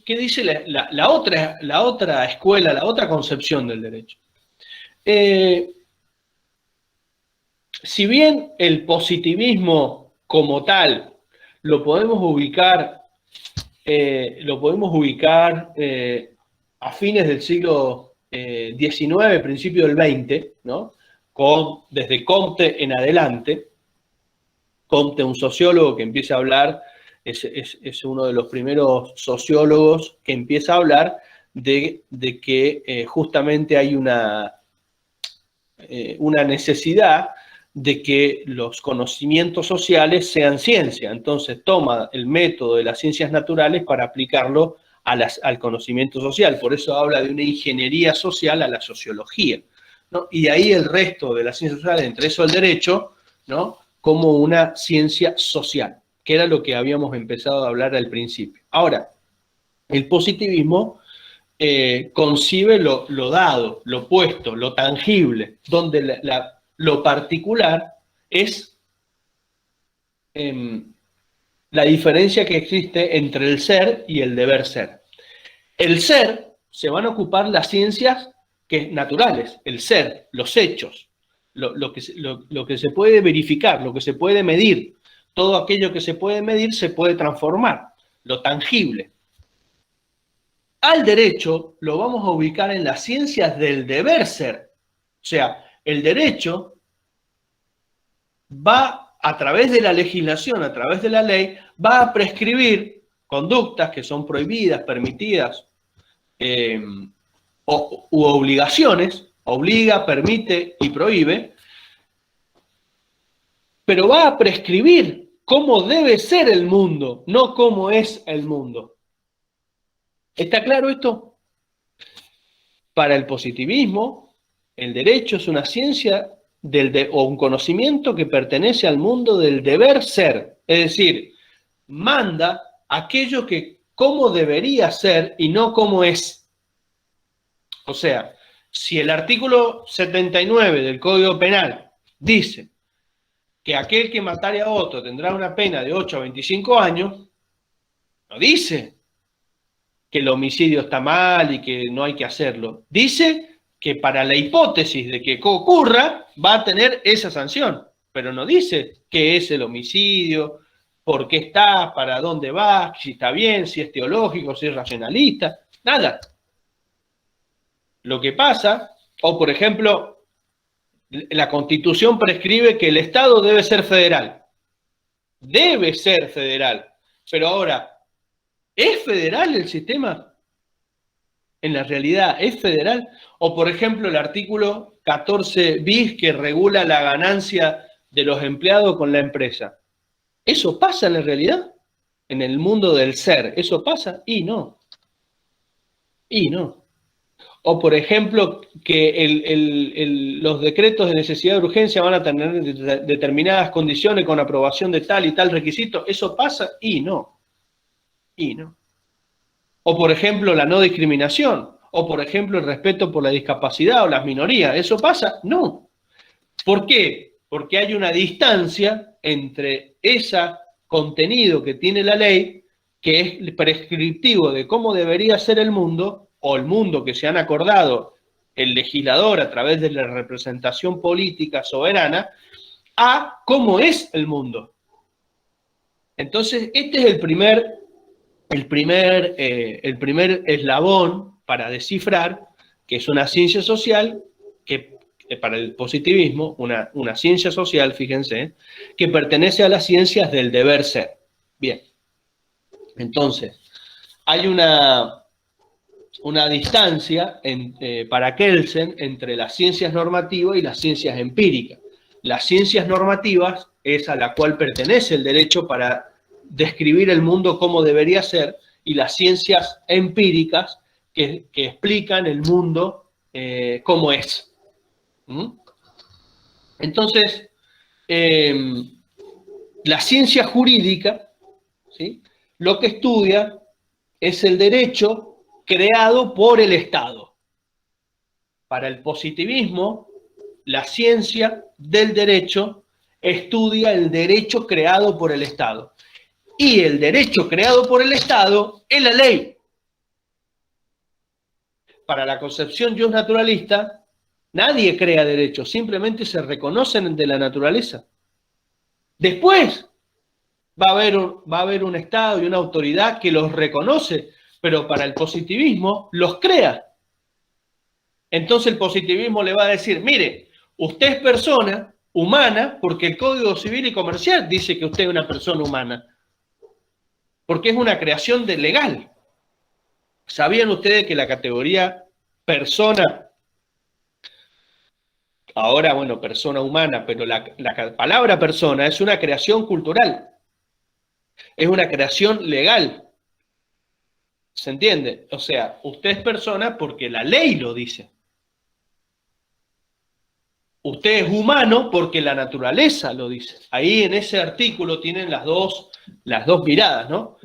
dice la otra escuela, la otra concepción del derecho. Si bien el positivismo como tal lo podemos ubicar a fines del siglo XIX, principio del XX, ¿no?, desde Comte en adelante. Comte, un sociólogo que empieza a hablar, es uno de los primeros sociólogos que empieza a hablar de que justamente hay una necesidad de que los conocimientos sociales sean ciencia. Entonces toma el método de las ciencias naturales para aplicarlo al conocimiento social. Por eso habla de una ingeniería social a la sociología, ¿no? Y de ahí el resto de las ciencias sociales, entre eso el derecho, ¿no?, como una ciencia social, que era lo que habíamos empezado a hablar al principio. Ahora, el positivismo concibe lo dado, lo puesto, lo tangible, donde lo particular es la diferencia que existe entre el ser y el deber ser. El ser se van a ocupar las ciencias naturales, el ser, los hechos, lo que se puede verificar, lo que se puede medir. Todo aquello que se puede medir se puede transformar, lo tangible. Al derecho lo vamos a ubicar en las ciencias del deber ser. O sea, El derecho va, a través de la legislación, a través de la ley, va a prescribir conductas que son prohibidas, permitidas, u obligaciones, obliga, permite y prohíbe, pero va a prescribir cómo debe ser el mundo, no cómo es el mundo. ¿Está claro esto? Para el positivismo, el derecho es una ciencia o un conocimiento que pertenece al mundo del deber ser, es decir, manda aquello que cómo debería ser y no cómo es. O sea, si el artículo 79 del Código Penal dice que aquel que matare a otro tendrá una pena de 8 a 25 años, no dice que el homicidio está mal y que no hay que hacerlo. Dice que para la hipótesis de que ocurra, va a tener esa sanción, pero no dice qué es el homicidio, por qué está, para dónde va, si está bien, si es teológico, si es racionalista, nada. Lo que pasa, o por ejemplo, la Constitución prescribe que el Estado debe ser federal. Debe ser federal. Pero ahora, ¿es federal el sistema? En la realidad, ¿es federal? O por ejemplo, el artículo 14 bis que regula la ganancia de los empleados con la empresa. ¿Eso pasa en la realidad? En el mundo del ser, ¿eso pasa? Y no. Y no. O, por ejemplo, que los decretos de necesidad de urgencia van a tener determinadas condiciones con aprobación de tal y tal requisito. ¿Eso pasa? Y no. Y no. O, por ejemplo, la no discriminación. O, por ejemplo, el respeto por la discapacidad o las minorías. ¿Eso pasa? No. ¿Por qué? Porque hay una distancia entre ese contenido que tiene la ley, que es prescriptivo de cómo debería ser el mundo, o el mundo que se han acordado el legislador a través de la representación política soberana, a cómo es el mundo. Entonces, este es el primer eslabón para descifrar que es una ciencia social que, para el positivismo, una ciencia social, fíjense, que pertenece a las ciencias del deber ser. Bien, entonces, hay una distancia para Kelsen entre las ciencias normativas y las ciencias empíricas. Las ciencias normativas es a la cual pertenece el derecho para describir el mundo como debería ser, y las ciencias empíricas que explican el mundo como es. Entonces, la ciencia jurídica, ¿sí?, lo que estudia es el derecho creado por el Estado. Para el positivismo, la ciencia del derecho estudia el derecho creado por el Estado. Y el derecho creado por el Estado es la ley. Para la concepción justnaturalista, nadie crea derechos, simplemente se reconocen de la naturaleza. Después va a haber un Estado y una autoridad que los reconoce, pero para el positivismo los crea. Entonces el positivismo le va a decir, mire, usted es persona humana porque el Código Civil y Comercial dice que usted es una persona humana, porque es una creación legal. ¿Sabían ustedes que la categoría persona, ahora, bueno, persona humana, pero la palabra persona es una creación cultural, es una creación legal? ¿Se entiende? O sea, usted es persona porque la ley lo dice. Usted es humano porque la naturaleza lo dice. Ahí en ese artículo tienen las dos miradas, ¿no?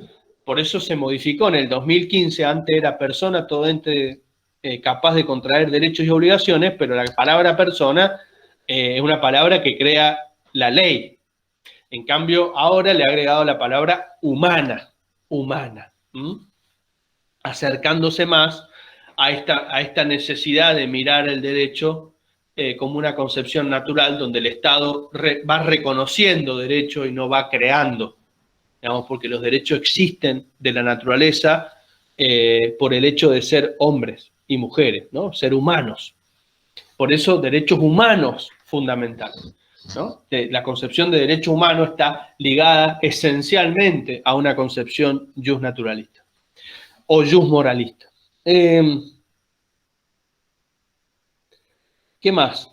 Por eso se modificó en el 2015, antes era persona, todo ente capaz de contraer derechos y obligaciones, pero la palabra persona es una palabra que crea la ley. En cambio, ahora le ha agregado la palabra humana, acercándose más a esta necesidad de mirar el derecho como una concepción natural donde el Estado va reconociendo derechos y no va creando, digamos, porque los derechos existen de la naturaleza por el hecho de ser hombres y mujeres, ¿no? Ser humanos. Por eso, derechos humanos fundamentales, ¿no? La concepción de derecho humano está ligada esencialmente a una concepción jus naturalista o jus moralista. ¿Qué más?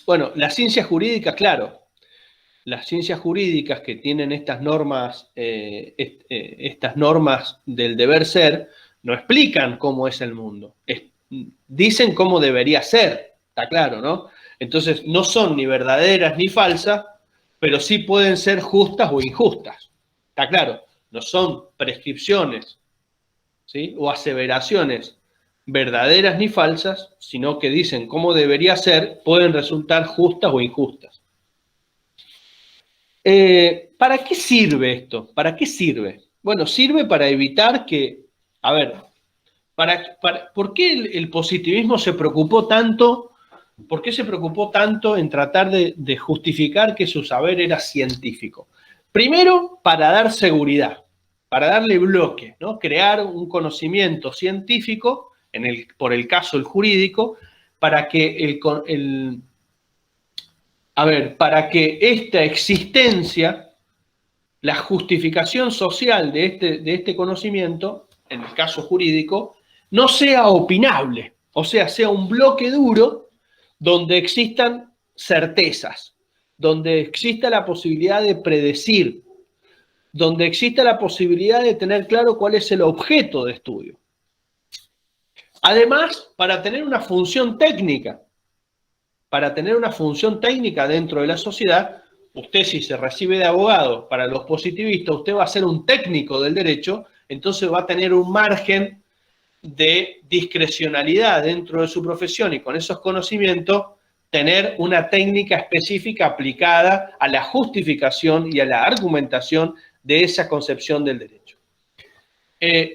Bueno, las ciencias jurídicas, claro. Las ciencias jurídicas que tienen estas normas del deber ser, no explican cómo es el mundo. Dicen cómo debería ser, está claro, ¿no? Entonces, no son ni verdaderas ni falsas, pero sí pueden ser justas o injustas. Está claro, no son prescripciones, ¿sí? O aseveraciones verdaderas ni falsas, sino que dicen cómo debería ser, pueden resultar justas o injustas. ¿Para qué sirve esto? ¿Para qué sirve? Bueno, sirve para evitar que, a ver, ¿por qué el positivismo se preocupó tanto? ¿Por qué se preocupó tanto en tratar de justificar que su saber era científico? Primero, para dar seguridad, para darle bloque, ¿no? Crear un conocimiento científico, por el caso el jurídico, para que para que esta existencia, la justificación social de este conocimiento, en el caso jurídico, no sea opinable, o sea un bloque duro donde existan certezas, donde exista la posibilidad de predecir, donde exista la posibilidad de tener claro cuál es el objeto de estudio. Además, para tener una función técnica, dentro de la sociedad, usted, si se recibe de abogado, para los positivistas, usted va a ser un técnico del derecho, entonces va a tener un margen de discrecionalidad dentro de su profesión y con esos conocimientos tener una técnica específica aplicada a la justificación y a la argumentación de esa concepción del derecho.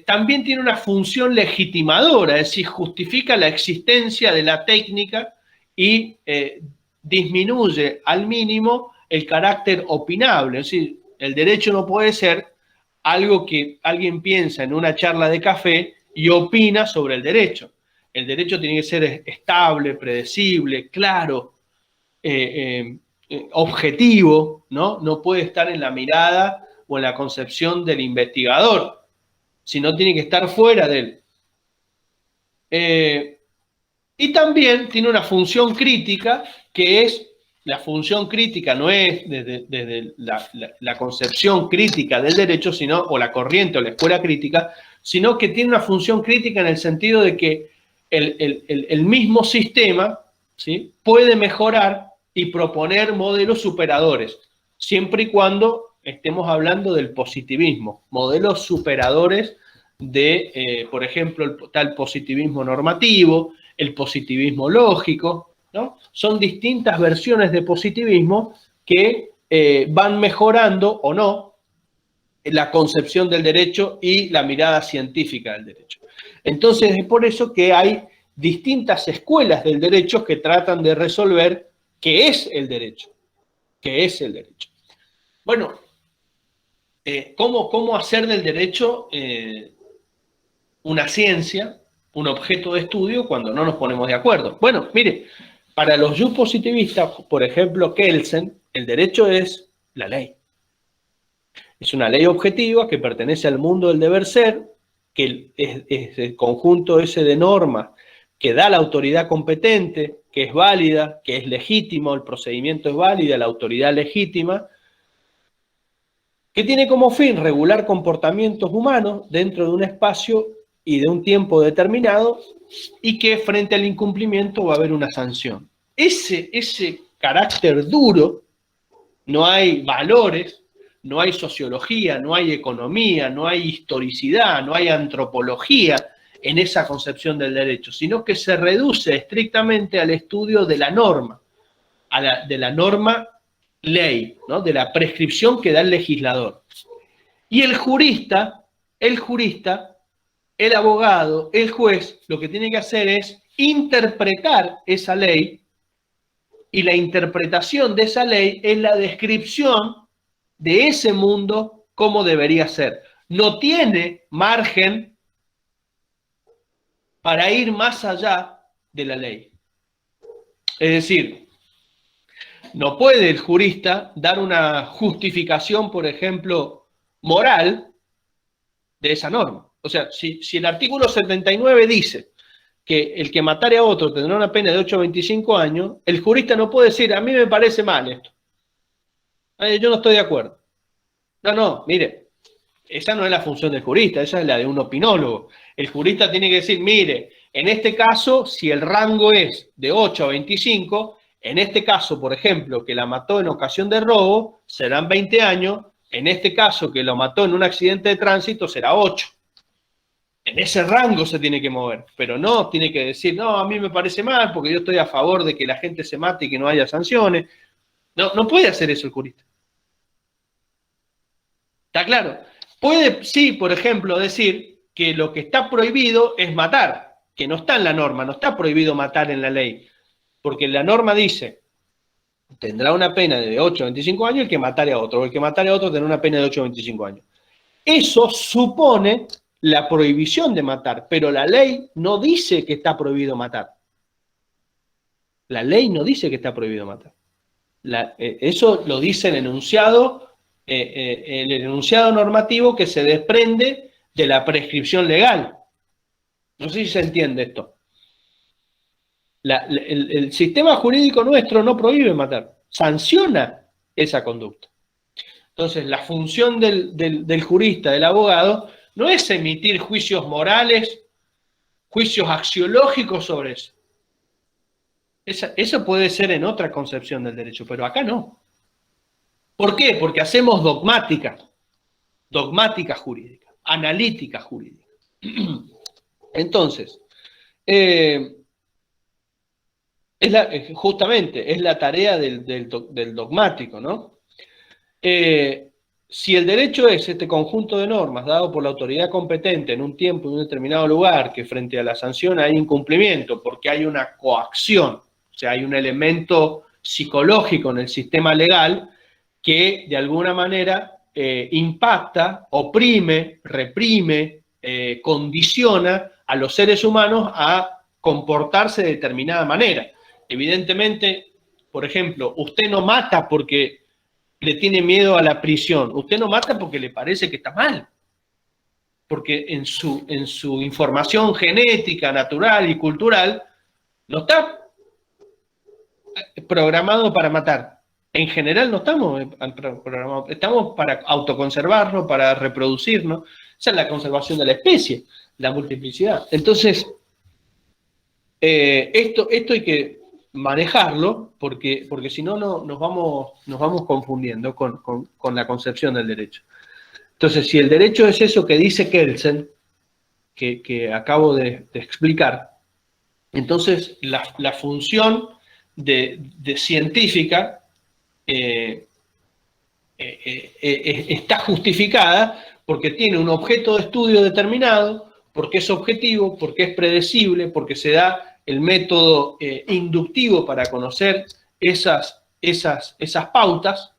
También tiene una función legitimadora, es decir, justifica la existencia de la técnica y disminuye al mínimo el carácter opinable. Es decir, el derecho no puede ser algo que alguien piensa en una charla de café y opina sobre el derecho. El derecho tiene que ser estable, predecible, claro, objetivo, ¿no? No puede estar en la mirada o en la concepción del investigador, sino tiene que estar fuera de él. Y también tiene una función crítica, que es, la función crítica no es desde la concepción crítica del derecho, o la corriente o la escuela crítica, sino que tiene una función crítica en el sentido de que el mismo sistema, ¿sí?, puede mejorar y proponer modelos superadores, siempre y cuando estemos hablando del positivismo, modelos superadores de, por ejemplo, el tal positivismo normativo, el positivismo lógico, ¿no? Son distintas versiones de positivismo que van mejorando o no la concepción del derecho y la mirada científica del derecho. Entonces, es por eso que hay distintas escuelas del derecho que tratan de resolver qué es el derecho. ¿Qué es el derecho? Bueno, ¿cómo hacer del derecho una ciencia, un objeto de estudio, cuando no nos ponemos de acuerdo? Bueno, mire, para los jus positivistas, por ejemplo, Kelsen, el derecho es la ley. Es una ley objetiva que pertenece al mundo del deber ser, que es el conjunto ese de normas que da la autoridad competente, que es válida, que es legítimo, el procedimiento es válido, la autoridad legítima, que tiene como fin regular comportamientos humanos dentro de un espacio y de un tiempo determinado, y que frente al incumplimiento va a haber una sanción. Ese carácter duro, no hay valores, no hay sociología, no hay economía, no hay historicidad, no hay antropología en esa concepción del derecho, sino que se reduce estrictamente al estudio de la norma, de la norma ley, ¿no?, de la prescripción que da el legislador. Y el jurista, el abogado, el juez, lo que tiene que hacer es interpretar esa ley, y la interpretación de esa ley es la descripción de ese mundo como debería ser. No tiene margen para ir más allá de la ley. Es decir, no puede el jurista dar una justificación, por ejemplo, moral de esa norma. O sea, si el artículo 79 dice que el que matare a otro tendrá una pena de 8 a 25 años, el jurista no puede decir, a mí me parece mal esto. Yo no estoy de acuerdo. No, mire, esa no es la función del jurista, esa es la de un opinólogo. El jurista tiene que decir, mire, en este caso, si el rango es de 8 a 25, en este caso, por ejemplo, que la mató en ocasión de robo, serán 20 años, en este caso, que lo mató en un accidente de tránsito, será 8. En ese rango se tiene que mover, pero no tiene que decir, no, a mí me parece mal porque yo estoy a favor de que la gente se mate y que no haya sanciones. No puede hacer eso el jurista. ¿Está claro? Puede, sí, por ejemplo, decir que lo que está prohibido es matar, que no está en la norma, no está prohibido matar en la ley, porque la norma dice, tendrá una pena de 8 a 25 años el que matare a otro, o el que matare a otro tendrá una pena de 8 a 25 años. Eso supone la prohibición de matar, pero la ley no dice que está prohibido matar. La ley no dice que está prohibido matar. Eso lo dice el enunciado normativo que se desprende de la prescripción legal. No sé si se entiende esto. El sistema jurídico nuestro no prohíbe matar, sanciona esa conducta. Entonces, la función del jurista, del abogado, no es emitir juicios morales, juicios axiológicos sobre eso. Eso puede ser en otra concepción del derecho, pero acá no. ¿Por qué? Porque hacemos dogmática jurídica, analítica jurídica. Entonces, justamente es la tarea del dogmático, ¿no? Si el derecho es este conjunto de normas dado por la autoridad competente en un tiempo y un determinado lugar, que frente a la sanción hay incumplimiento porque hay una coacción, o sea, hay un elemento psicológico en el sistema legal que de alguna manera impacta, oprime, reprime, condiciona a los seres humanos a comportarse de determinada manera. Evidentemente, por ejemplo, usted no mata porque le tiene miedo a la prisión. Usted no mata porque le parece que está mal. Porque en su información genética, natural y cultural, no está programado para matar. En general no estamos programados. Estamos para autoconservarnos, para reproducirnos. Esa es la conservación de la especie, la multiplicidad. Entonces, esto hay que manejarlo porque si no nos vamos confundiendo con la concepción del derecho. Entonces, si el derecho es eso que dice Kelsen, que acabo de explicar, entonces la función de científica está justificada porque tiene un objeto de estudio determinado, porque es objetivo, porque es predecible, porque se da el método inductivo para conocer esas pautas,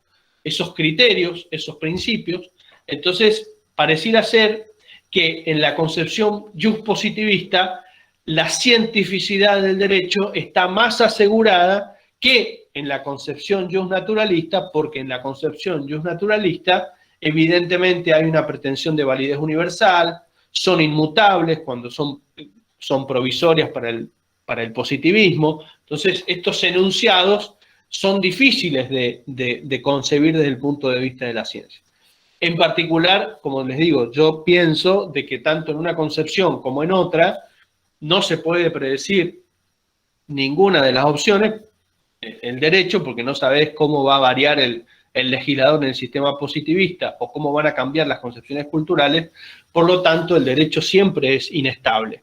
esos criterios, esos principios. Entonces, pareciera ser que en la concepción justpositivista la cientificidad del derecho está más asegurada que en la concepción justnaturalista, porque en la concepción justnaturalista evidentemente hay una pretensión de validez universal, son inmutables cuando son provisorias para el positivismo. Entonces, estos enunciados son difíciles de concebir desde el punto de vista de la ciencia. En particular, como les digo, yo pienso de que tanto en una concepción como en otra no se puede predecir ninguna de las opciones, el derecho, porque no sabes cómo va a variar el legislador en el sistema positivista o cómo van a cambiar las concepciones culturales. Por lo tanto, el derecho siempre es inestable.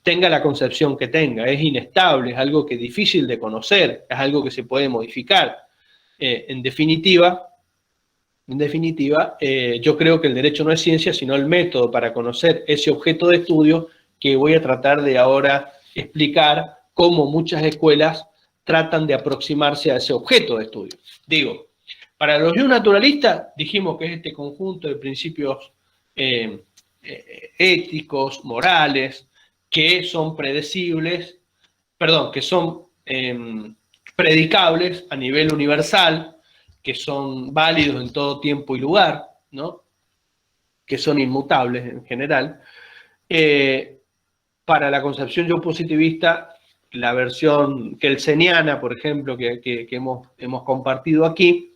Tenga la concepción que tenga, es inestable, es algo que es difícil de conocer, es algo que se puede modificar. En definitiva, yo creo que el derecho no es ciencia, sino el método para conocer ese objeto de estudio que voy a tratar de ahora explicar cómo muchas escuelas tratan de aproximarse a ese objeto de estudio. Digo, para los naturalistas dijimos que es este conjunto de principios éticos, morales, que son predecibles, perdón, que son predicables a nivel universal, que son válidos en todo tiempo y lugar, ¿no? Que son inmutables en general. Para la concepción yo positivista, la versión kelseniana, por ejemplo, que hemos compartido aquí,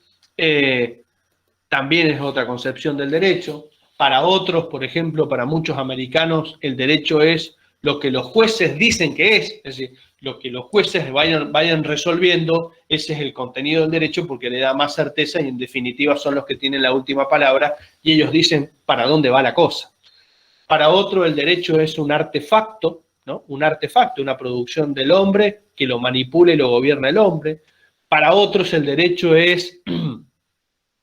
también es otra concepción del derecho. Para otros, por ejemplo, para muchos americanos, el derecho es lo que los jueces dicen que es decir, lo que los jueces vayan resolviendo, ese es el contenido del derecho porque le da más certeza y en definitiva son los que tienen la última palabra y ellos dicen para dónde va la cosa. Para otro el derecho es un artefacto, ¿no? Un artefacto, una producción del hombre que lo manipula y lo gobierna el hombre. Para otros el derecho es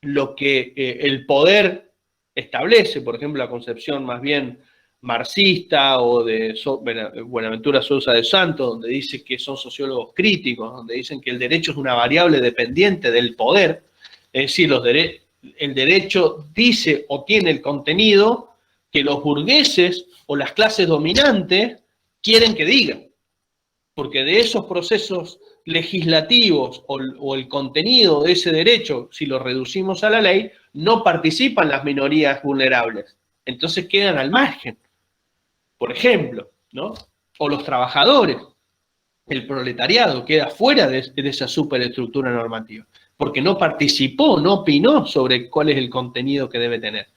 lo que el poder establece, por ejemplo, la concepción más bien marxista o de Buenaventura Sousa de Santos, donde dice que son sociólogos críticos, donde dicen que el derecho es una variable dependiente del poder, es decir, el derecho dice o tiene el contenido que los burgueses o las clases dominantes quieren que diga, porque de esos procesos legislativos o el contenido de ese derecho, si lo reducimos a la ley, no participan las minorías vulnerables. Entonces quedan al margen. Por ejemplo, ¿no? O los trabajadores, el proletariado queda fuera de esa superestructura normativa, porque no participó, no opinó sobre cuál es el contenido que debe tener.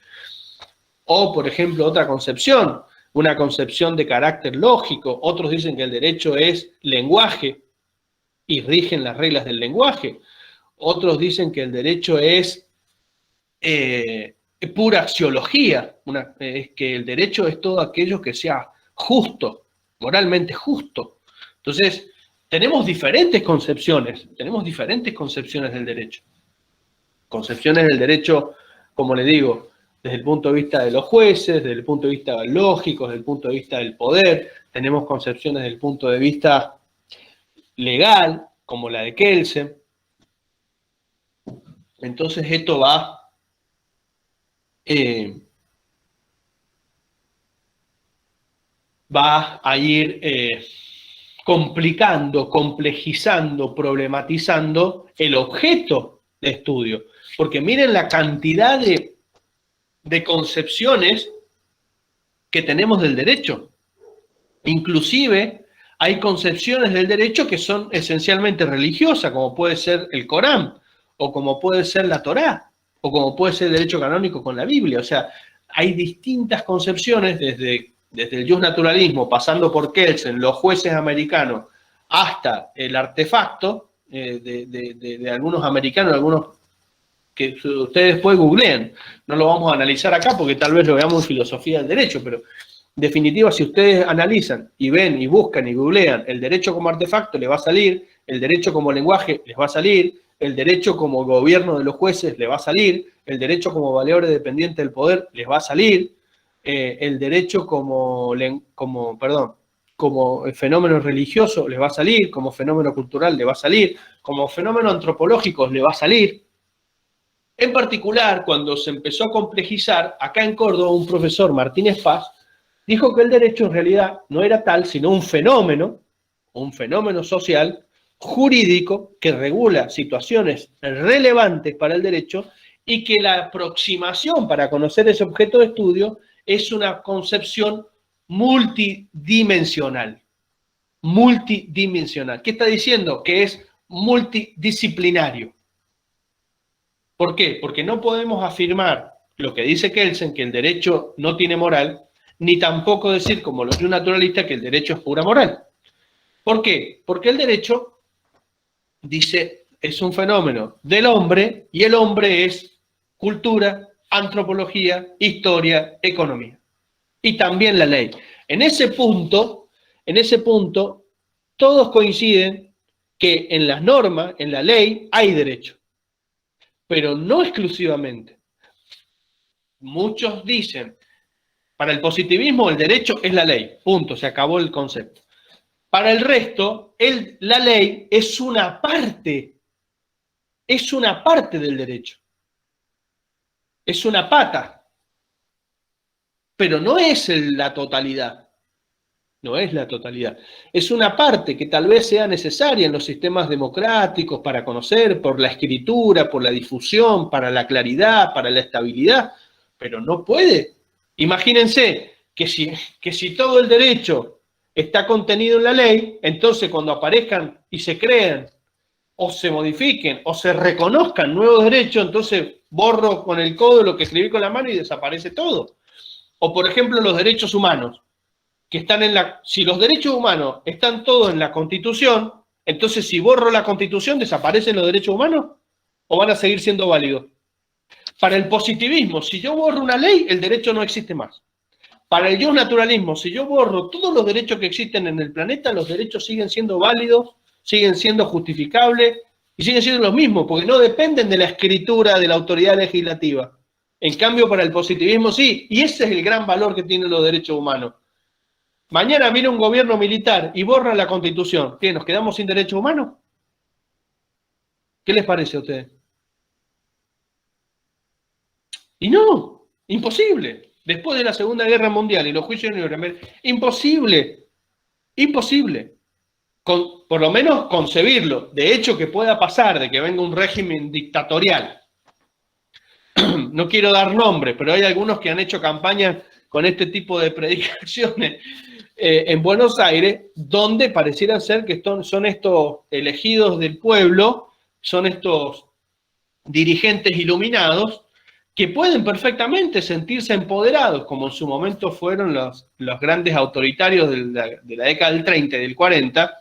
O, por ejemplo, otra concepción, una concepción de carácter lógico. Otros dicen que el derecho es lenguaje y rigen las reglas del lenguaje. Otros dicen que el derecho es pura axiología, es que el derecho es todo aquello que sea justo, moralmente justo. Entonces, tenemos diferentes concepciones del derecho. Concepciones del derecho, como le digo, desde el punto de vista de los jueces, desde el punto de vista lógico, desde el punto de vista del poder. Tenemos concepciones desde el punto de vista legal, como la de Kelsen. Entonces esto va a ir complicando, complejizando, problematizando el objeto de estudio. Porque miren la cantidad de concepciones que tenemos del derecho. Inclusive hay concepciones del derecho que son esencialmente religiosas, como puede ser el Corán, o como puede ser la Torá, o como puede ser el derecho canónico con la Biblia. O sea, hay distintas concepciones desde el justnaturalismo, pasando por Kelsen, los jueces americanos, hasta el artefacto de algunos americanos, algunos que ustedes después googleen. No lo vamos a analizar acá porque tal vez lo veamos en filosofía del derecho, pero en definitiva, si ustedes analizan y ven y buscan y googlean el derecho como artefacto, les va a salir, el derecho como lenguaje les va a salir, el derecho como gobierno de los jueces les va a salir, el derecho como variable dependiente del poder les va a salir, el derecho como fenómeno religioso les va a salir, como fenómeno cultural les va a salir, como fenómeno antropológico les va a salir. En particular, cuando se empezó a complejizar, acá en Córdoba un profesor, Martínez Paz, dijo que el derecho en realidad no era tal, sino un fenómeno social, jurídico, que regula situaciones relevantes para el derecho y que la aproximación para conocer ese objeto de estudio es una concepción multidimensional. Multidimensional. ¿Qué está diciendo? Que es multidisciplinario. ¿Por qué? Porque no podemos afirmar lo que dice Kelsen, que el derecho no tiene moral, ni tampoco decir, como los naturalistas, que el derecho es pura moral. ¿Por qué? Porque el derecho, dice, es un fenómeno del hombre, y el hombre es cultura, antropología, historia, economía. Y también la ley. En ese punto, todos coinciden que en las normas, en la ley, hay derecho. Pero no exclusivamente. Muchos dicen, para el positivismo el derecho es la ley, punto, se acabó el concepto. Para el resto, la ley es una parte del derecho. Es una pata, pero no es la totalidad. no es la totalidad. Es una parte que tal vez sea necesaria en los sistemas democráticos para conocer, por la escritura, por la difusión, para la claridad, para la estabilidad, pero no puede. Imagínense que si todo el derecho está contenido en la ley, entonces cuando aparezcan y se crean o se modifiquen o se reconozcan nuevos derechos, entonces borro con el codo lo que escribí con la mano y desaparece todo. O por ejemplo los derechos humanos, que están en la... Si los derechos humanos están todos en la Constitución, entonces si borro la Constitución, ¿desaparecen los derechos humanos? ¿O van a seguir siendo válidos? Para el positivismo, si yo borro una ley, el derecho no existe más. Para el yo naturalismo, si yo borro todos los derechos que existen en el planeta, los derechos siguen siendo válidos, siguen siendo justificables y siguen siendo los mismos, porque no dependen de la escritura de la autoridad legislativa. En cambio, para el positivismo sí, y ese es el gran valor que tienen los derechos humanos. Mañana viene un gobierno militar y borra la Constitución. ¿Qué? ¿Nos quedamos sin derechos humanos? ¿Qué les parece a ustedes? Y no, imposible. Después de la Segunda Guerra Mundial y los juicios de Nuremberg, imposible, imposible. Por lo menos concebirlo. De hecho, que pueda pasar de que venga un régimen dictatorial. No quiero dar nombres, pero hay algunos que han hecho campañas con este tipo de predicaciones en Buenos Aires, donde pareciera ser que son estos elegidos del pueblo, son estos dirigentes iluminados, que pueden perfectamente sentirse empoderados, como en su momento fueron los grandes autoritarios de la década del 30 y del 40,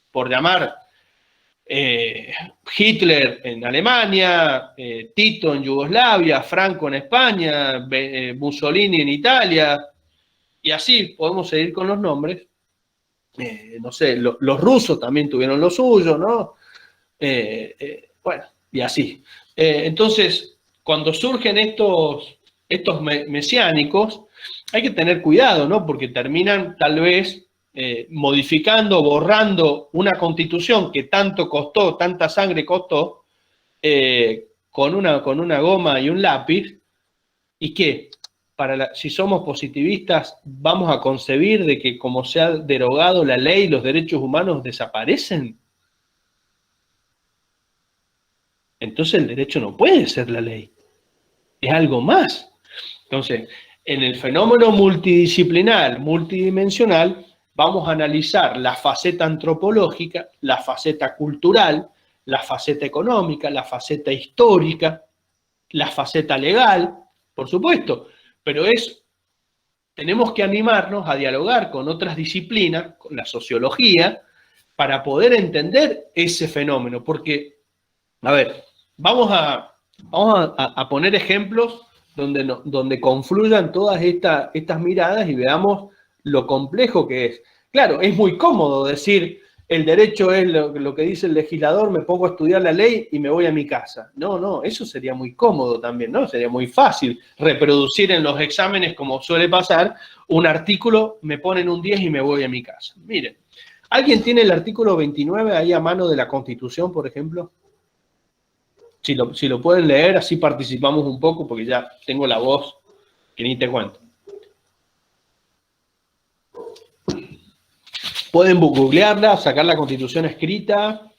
por llamar Hitler en Alemania, Tito en Yugoslavia, Franco en España, Mussolini en Italia, y así podemos seguir con los nombres. No sé, los rusos también tuvieron lo suyo, ¿no? Bueno, y así. Entonces, cuando surgen estos mesiánicos, hay que tener cuidado, ¿no? Porque terminan tal vez modificando, borrando una constitución que tanto costó, tanta sangre costó, con una goma y un lápiz, y que si somos positivistas vamos a concebir de que como se ha derogado la ley, los derechos humanos desaparecen. Entonces el derecho no puede ser la ley, es algo más. Entonces, en el fenómeno multidisciplinar, multidimensional, vamos a analizar la faceta antropológica, la faceta cultural, la faceta económica, la faceta histórica, la faceta legal, por supuesto, pero tenemos que animarnos a dialogar con otras disciplinas, con la sociología, para poder entender ese fenómeno, porque, a ver, vamos a poner ejemplos donde confluyan todas estas miradas y veamos lo complejo que es. Claro, es muy cómodo decir, el derecho es lo que dice el legislador, me pongo a estudiar la ley y me voy a mi casa. No, eso sería muy cómodo también, ¿no? Sería muy fácil reproducir en los exámenes, como suele pasar, un artículo, me ponen un 10 y me voy a mi casa. Miren, ¿alguien tiene el artículo 29 ahí a mano de la Constitución, por ejemplo? Si lo pueden leer, así participamos un poco, porque ya tengo la voz que ni te cuento. Pueden googlearla, sacar la Constitución escrita,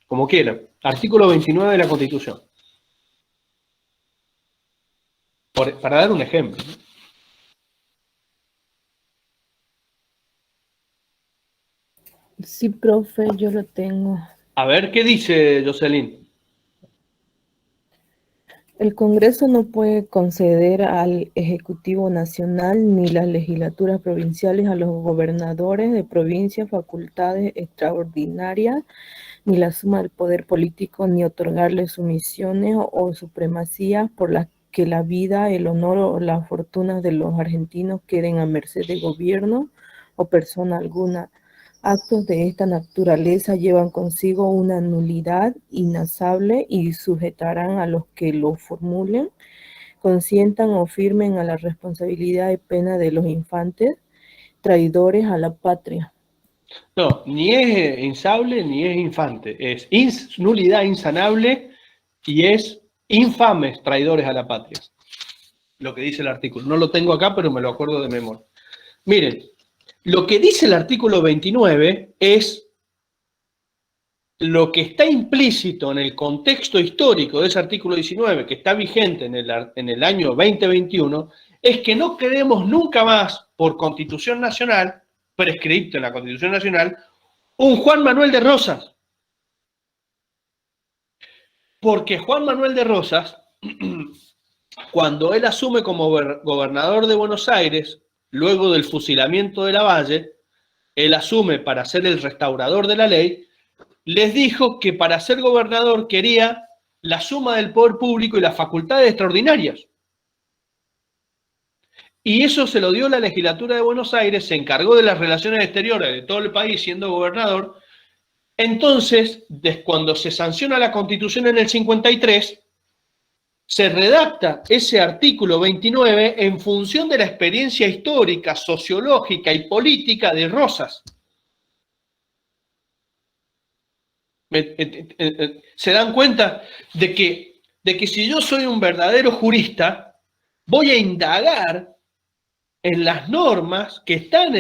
como quieran. Artículo 29 de la Constitución. Para dar un ejemplo. Sí, profe, yo lo tengo. A ver, ¿qué dice Jocelyn? El Congreso no puede conceder al Ejecutivo Nacional ni las legislaturas provinciales a los gobernadores de provincia facultades extraordinarias, ni la suma del poder político, ni otorgarles sumisiones o supremacías por las que la vida, el honor o las fortunas de los argentinos queden a merced de gobierno o persona alguna. Actos de esta naturaleza llevan consigo una nulidad inasable y sujetarán a los que lo formulen, consientan o firmen a la responsabilidad de pena de los infantes, traidores a la patria. No, ni es insable ni es infante. Es nulidad insanable y es infames traidores a la patria. Lo que dice el artículo. No lo tengo acá, pero me lo acuerdo de memoria. Miren, Lo que dice el artículo 29 es lo que está implícito en el contexto histórico de ese artículo 19, que está vigente en el año 2021, es que no queremos nunca más, por Constitución Nacional, prescripto en la Constitución Nacional, un Juan Manuel de Rosas. Porque Juan Manuel de Rosas, cuando él asume como gobernador de Buenos Aires, luego del fusilamiento de Lavalle, él asume para ser el restaurador de la ley, les dijo que para ser gobernador quería la suma del poder público y las facultades extraordinarias. Y eso se lo dio la legislatura de Buenos Aires, se encargó de las relaciones exteriores de todo el país siendo gobernador. Entonces, cuando se sanciona la Constitución en el 53, se redacta ese artículo 29 en función de la experiencia histórica, sociológica y política de Rosas. ¿Se dan cuenta de que si yo soy un verdadero jurista, voy a indagar en las normas que están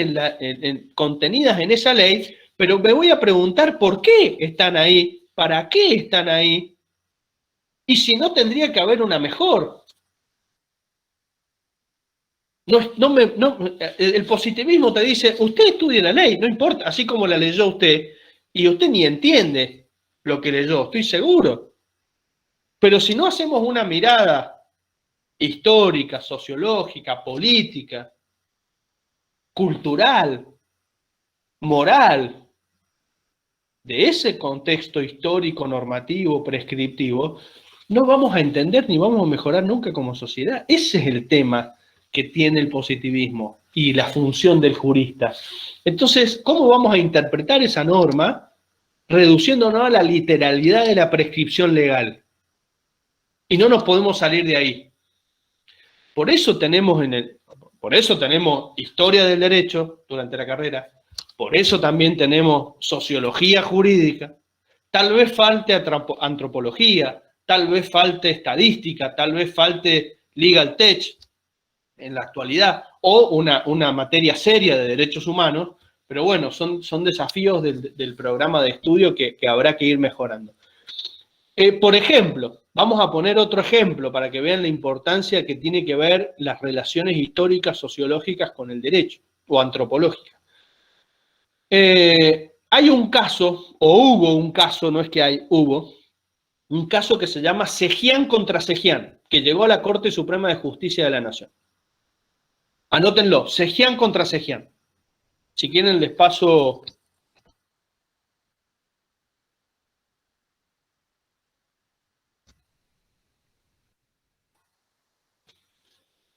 contenidas en esa ley, pero me voy a preguntar por qué están ahí, para qué están ahí, y si no tendría que haber una mejor? El positivismo te dice, usted estudie la ley, no importa, así como la leyó usted, y usted ni entiende lo que leyó, estoy seguro. Pero si no hacemos una mirada histórica, sociológica, política, cultural, moral, de ese contexto histórico, normativo, prescriptivo, no vamos a entender ni vamos a mejorar nunca como sociedad. Ese es el tema que tiene el positivismo y la función del jurista. Entonces, ¿cómo vamos a interpretar esa norma reduciéndonos a la literalidad de la prescripción legal? Y no nos podemos salir de ahí. Por eso tenemos historia del derecho durante la carrera, por eso también tenemos sociología jurídica, tal vez falte antropología, tal vez falte estadística, tal vez falte legal tech en la actualidad, o una materia seria de derechos humanos, pero bueno, son desafíos del programa de estudio que habrá que ir mejorando. Por ejemplo, vamos a poner otro ejemplo para que vean la importancia que tiene que ver las relaciones históricas, sociológicas con el derecho, o antropológicas. Hay un caso, o hubo un caso, no es que hay, hubo, un caso que se llama Cejián contra Cejián, que llegó a la Corte Suprema de Justicia de la Nación. Anótenlo, Cejián contra Cejián. Si quieren les paso...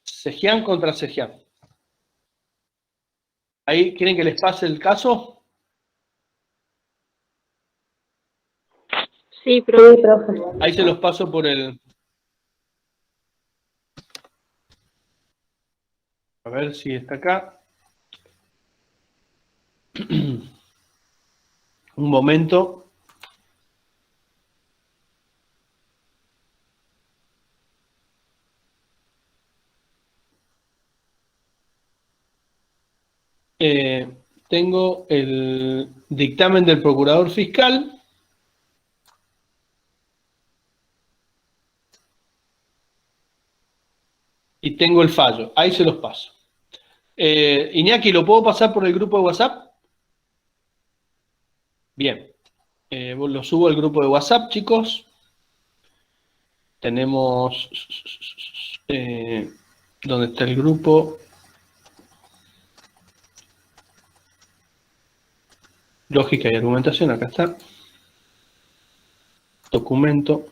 Cejián contra Cejián. ¿Ahí quieren que les pase el caso? Sí, profe. Ahí se los paso por el... A ver si está acá. Un momento. Tengo el dictamen del Procurador Fiscal. Y tengo el fallo. Ahí se los paso. Iñaki, ¿lo puedo pasar por el grupo de WhatsApp? Bien. Lo subo al grupo de WhatsApp, chicos. Tenemos... ¿dónde está el grupo? Lógica y argumentación, acá está. Documento.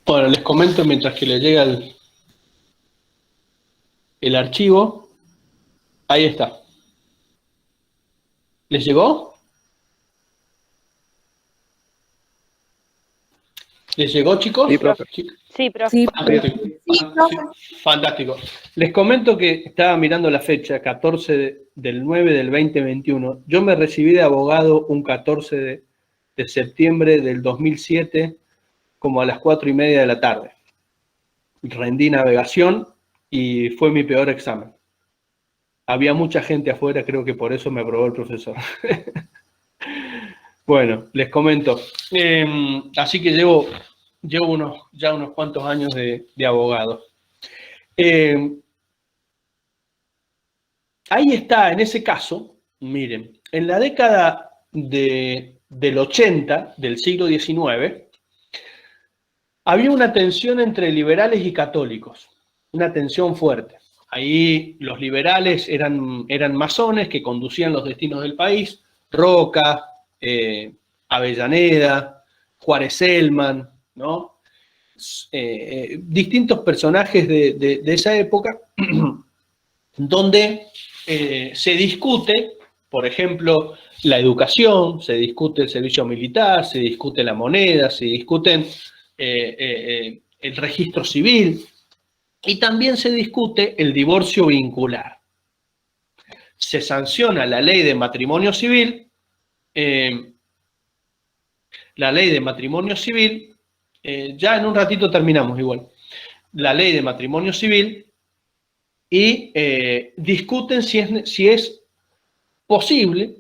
Bueno, les comento mientras que les llega el archivo. Ahí está. ¿Les llegó? ¿Les llegó, chicos? Sí, profe. Sí, profe. Sí, Ah, perfecto. Fantástico. Les comento que estaba mirando la fecha, 14 del 9 del 2021. Yo me recibí de abogado un 14 de septiembre del 2007, como a las 4:30 de la tarde. Rendí navegación y fue mi peor examen. Había mucha gente afuera, creo que por eso me aprobó el profesor. Bueno, les comento. Así que llevo ya unos cuantos años de abogado. Ahí está, en ese caso, miren, en la década del 80 del siglo XIX, había una tensión entre liberales y católicos, una tensión fuerte. Ahí los liberales eran masones que conducían los destinos del país, Roca, Avellaneda, Juárez Celman, ¿no? Distintos personajes de esa época, donde se discute, por ejemplo, la educación, se discute el servicio militar, se discute la moneda, se discuten el registro civil y también se discute el divorcio vincular. Se sanciona la ley de matrimonio civil, ya en un ratito terminamos igual, la ley de matrimonio civil, y discuten si es posible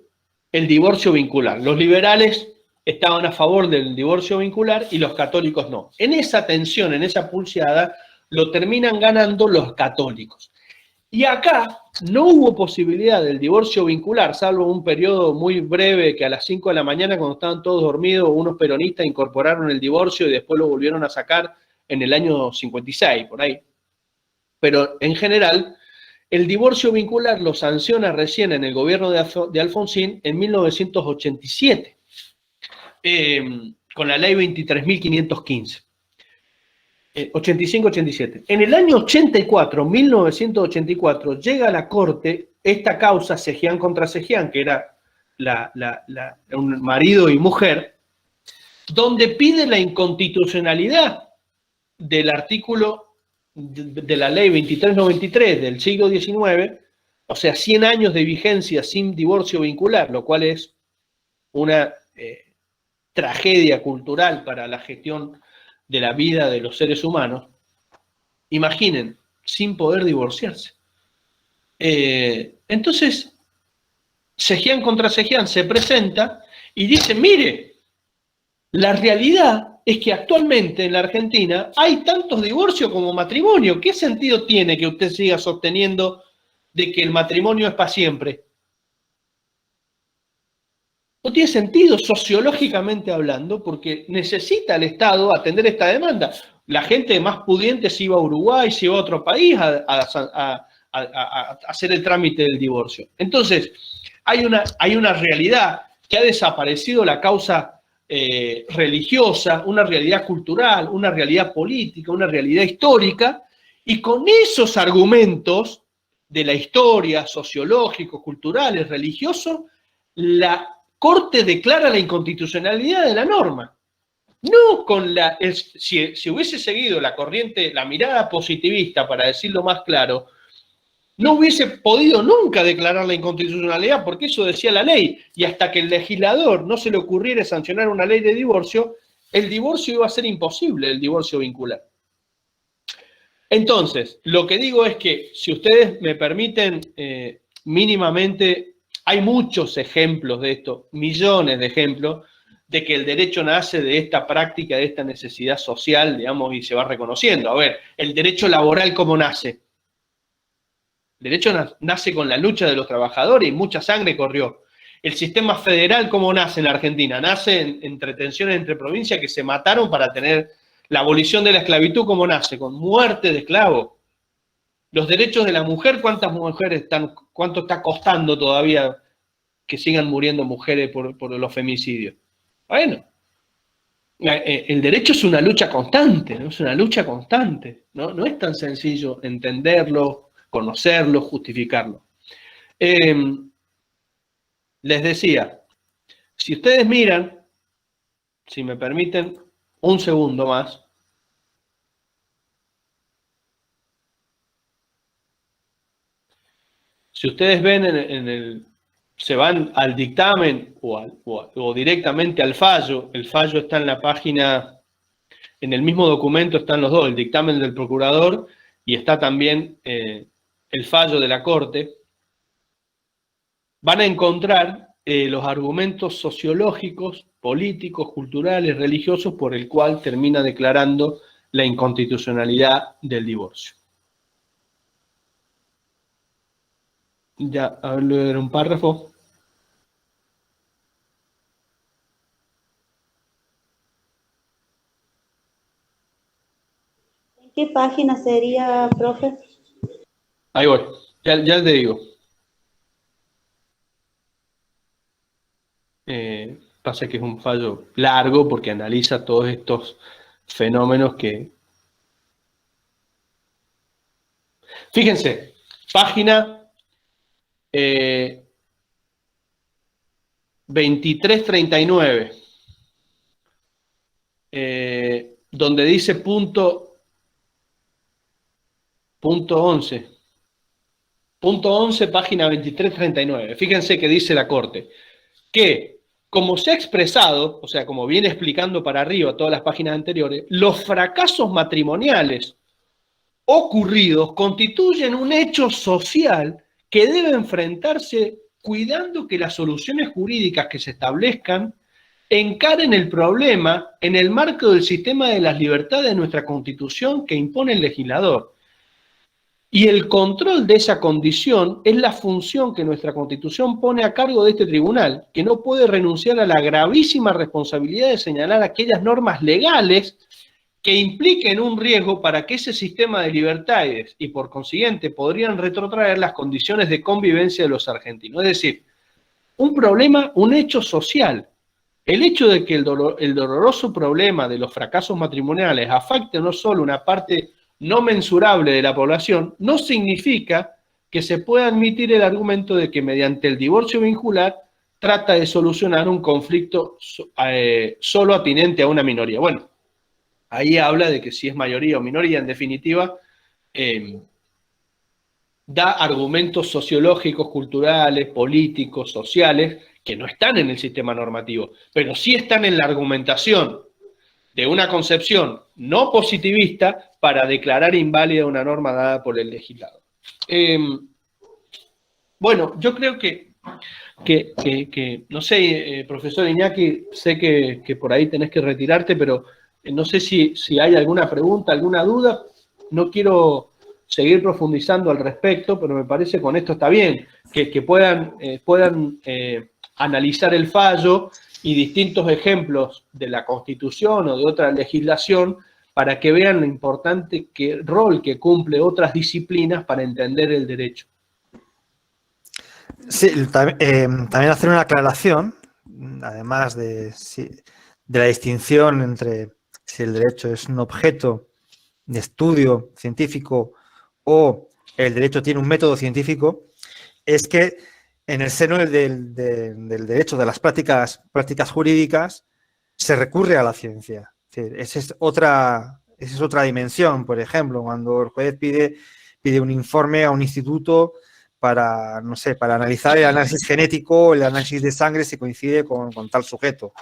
el divorcio vincular. Los liberales estaban a favor del divorcio vincular y los católicos no. En esa tensión, en esa pulseada, lo terminan ganando los católicos. Y acá no hubo posibilidad del divorcio vincular, salvo un periodo muy breve que a las 5 de la mañana, cuando estaban todos dormidos, unos peronistas incorporaron el divorcio y después lo volvieron a sacar en el año 56, por ahí. Pero en general, el divorcio vincular lo sanciona recién en el gobierno de Alfonsín en 1987, con la ley 23.515. 85-87. En el año 84, 1984, llega a la Corte esta causa Cejián contra Cejián, que era un marido y mujer, donde pide la inconstitucionalidad del artículo de la ley 2393 del siglo XIX, o sea, 100 años de vigencia sin divorcio vincular, lo cual es una tragedia cultural para la gestión de la vida de los seres humanos. Imaginen, sin poder divorciarse. Entonces, Cejián contra Cejián se presenta y dice, mire, la realidad es que actualmente en la Argentina hay tantos divorcios como matrimonio. ¿Qué sentido tiene que usted siga sosteniendo de que el matrimonio es para siempre? No tiene sentido sociológicamente hablando, porque necesita el Estado atender esta demanda. La gente más pudiente se iba a Uruguay, se iba a otro país a hacer el trámite del divorcio. Entonces, hay una realidad que ha desaparecido la causa religiosa, una realidad cultural, una realidad política, una realidad histórica, y con esos argumentos de la historia, sociológico, culturales, religiosos, la Corte declara la inconstitucionalidad de la norma. No con si hubiese seguido la corriente, la mirada positivista, para decirlo más claro, no hubiese podido nunca declarar la inconstitucionalidad, porque eso decía la ley. Y hasta que el legislador no se le ocurriera sancionar una ley de divorcio, el divorcio iba a ser imposible, el divorcio vincular. Entonces, lo que digo es que, si ustedes me permiten mínimamente, hay muchos ejemplos de esto, millones de ejemplos, de que el derecho nace de esta práctica, de esta necesidad social, digamos, y se va reconociendo. A ver, el derecho laboral, ¿cómo nace? El derecho nace con la lucha de los trabajadores y mucha sangre corrió. El sistema federal, ¿cómo nace en la Argentina? Nace entre tensiones entre provincias que se mataron para tener la abolición de la esclavitud. ¿Cómo nace? Con muerte de esclavos. Los derechos de la mujer, ¿cuántas mujeres cuánto está costando todavía que sigan muriendo mujeres por los femicidios? Bueno, el derecho es una lucha constante, ¿no? Es una lucha constante, ¿no? No es tan sencillo entenderlo, conocerlo, justificarlo. Les decía, si ustedes miran, si me permiten un segundo más, Si ustedes ven se van al dictamen o directamente al fallo, el fallo está en la página, en el mismo documento están los dos, el dictamen del procurador y está también el fallo de la Corte, van a encontrar los argumentos sociológicos, políticos, culturales, religiosos, por el cual termina declarando la inconstitucionalidad del divorcio. Ya, a ver, leer un párrafo. ¿En qué página sería, profe? Ahí voy, ya te digo. Pasa que es un fallo largo porque analiza todos estos fenómenos que... Fíjense, página 2339, donde dice punto 11. Punto 11, página 2339. Fíjense que dice la Corte que, como se ha expresado, o sea, como viene explicando para arriba todas las páginas anteriores, los fracasos matrimoniales ocurridos constituyen un hecho social que debe enfrentarse cuidando que las soluciones jurídicas que se establezcan encaren el problema en el marco del sistema de las libertades de nuestra Constitución que impone el legislador. Y el control de esa condición es la función que nuestra Constitución pone a cargo de este tribunal, que no puede renunciar a la gravísima responsabilidad de señalar aquellas normas legales que impliquen un riesgo para que ese sistema de libertades y por consiguiente podrían retrotraer las condiciones de convivencia de los argentinos. Es decir, un problema, un hecho social. El hecho de que el doloroso problema de los fracasos matrimoniales afecte no solo una parte no mensurable de la población, no significa que se pueda admitir el argumento de que mediante el divorcio vincular trata de solucionar un conflicto solo atinente a una minoría. Bueno, ahí habla de que si es mayoría o minoría, en definitiva, da argumentos sociológicos, culturales, políticos, sociales, que no están en el sistema normativo, pero sí están en la argumentación de una concepción no positivista para declarar inválida una norma dada por el legislador. Bueno, yo creo que no sé, profesor Iñaki, sé que por ahí tenés que retirarte, pero no sé si hay alguna pregunta, alguna duda. No quiero seguir profundizando al respecto, pero me parece con esto está bien, que puedan analizar el fallo y distintos ejemplos de la Constitución o de otra legislación para que vean lo importante rol que cumple otras disciplinas para entender el derecho. Sí, también hacer una aclaración, además de la distinción entre si el derecho es un objeto de estudio científico o el derecho tiene un método científico, es que en el seno del derecho, de las prácticas jurídicas, se recurre a la ciencia. Es decir, esa es otra dimensión. Por ejemplo, cuando el juez pide un informe a un instituto para, no sé, para analizar el análisis genético, el análisis de sangre, si coincide con tal sujeto.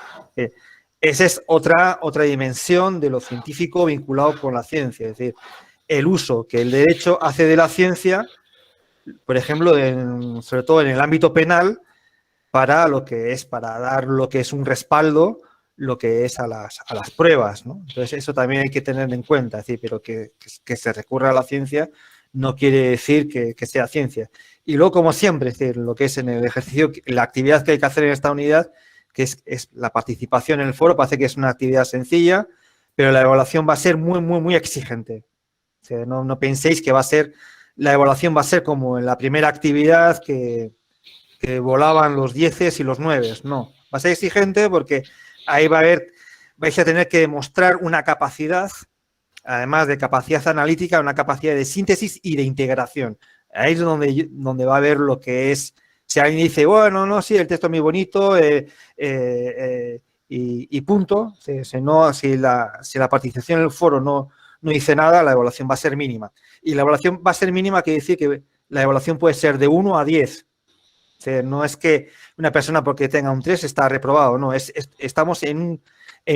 Esa es otra dimensión de lo científico vinculado con la ciencia. Es decir, el uso que el derecho hace de la ciencia, por ejemplo, sobre todo en el ámbito penal, para dar lo que es un respaldo, lo que es a las pruebas, ¿no? Entonces, eso también hay que tener en cuenta, es decir, pero que se recurra a la ciencia no quiere decir que sea ciencia. Y luego, como siempre, es decir, lo que es en el ejercicio, la actividad que hay que hacer en esta unidad, que es la participación en el foro, parece que es una actividad sencilla, pero la evaluación va a ser muy, muy, muy exigente. O sea, no penséis que la evaluación va a ser como en la primera actividad que volaban los 10 y los 9. No, va a ser exigente porque ahí vais a tener que demostrar una capacidad, además de capacidad analítica, una capacidad de síntesis y de integración. Ahí es donde va a haber lo que es, si alguien dice, bueno, no, sí, el texto es muy bonito y punto, si la participación en el foro no dice nada, la evaluación va a ser mínima. Y la evaluación va a ser mínima quiere decir que la evaluación puede ser de 1 a 10. O sea, no es que una persona porque tenga un 3 está reprobado, no, estamos en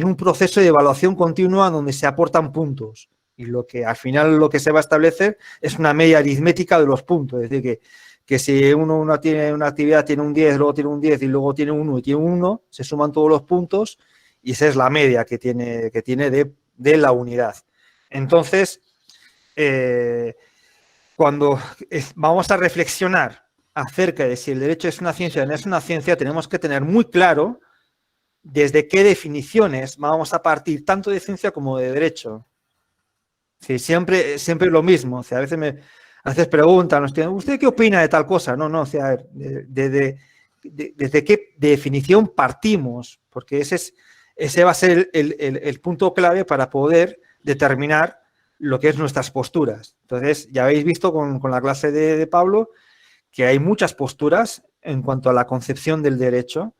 un proceso de evaluación continua donde se aportan puntos y al final lo que se va a establecer es una media aritmética de los puntos, es decir, que si uno tiene una actividad, tiene un 10, luego tiene un 10 y luego tiene 1 y tiene 1, se suman todos los puntos y esa es la media que tiene de la unidad. Entonces, cuando vamos a reflexionar acerca de si el derecho es una ciencia o no es una ciencia, tenemos que tener muy claro desde qué definiciones vamos a partir tanto de ciencia como de derecho. Sí, siempre lo mismo. O sea, a veces preguntan, ¿usted qué opina de tal cosa? No, o sea, desde qué definición partimos, porque ese va a ser el punto clave para poder determinar lo que es nuestras posturas. Entonces, ya habéis visto con la clase de Pablo que hay muchas posturas en cuanto a la concepción del derecho.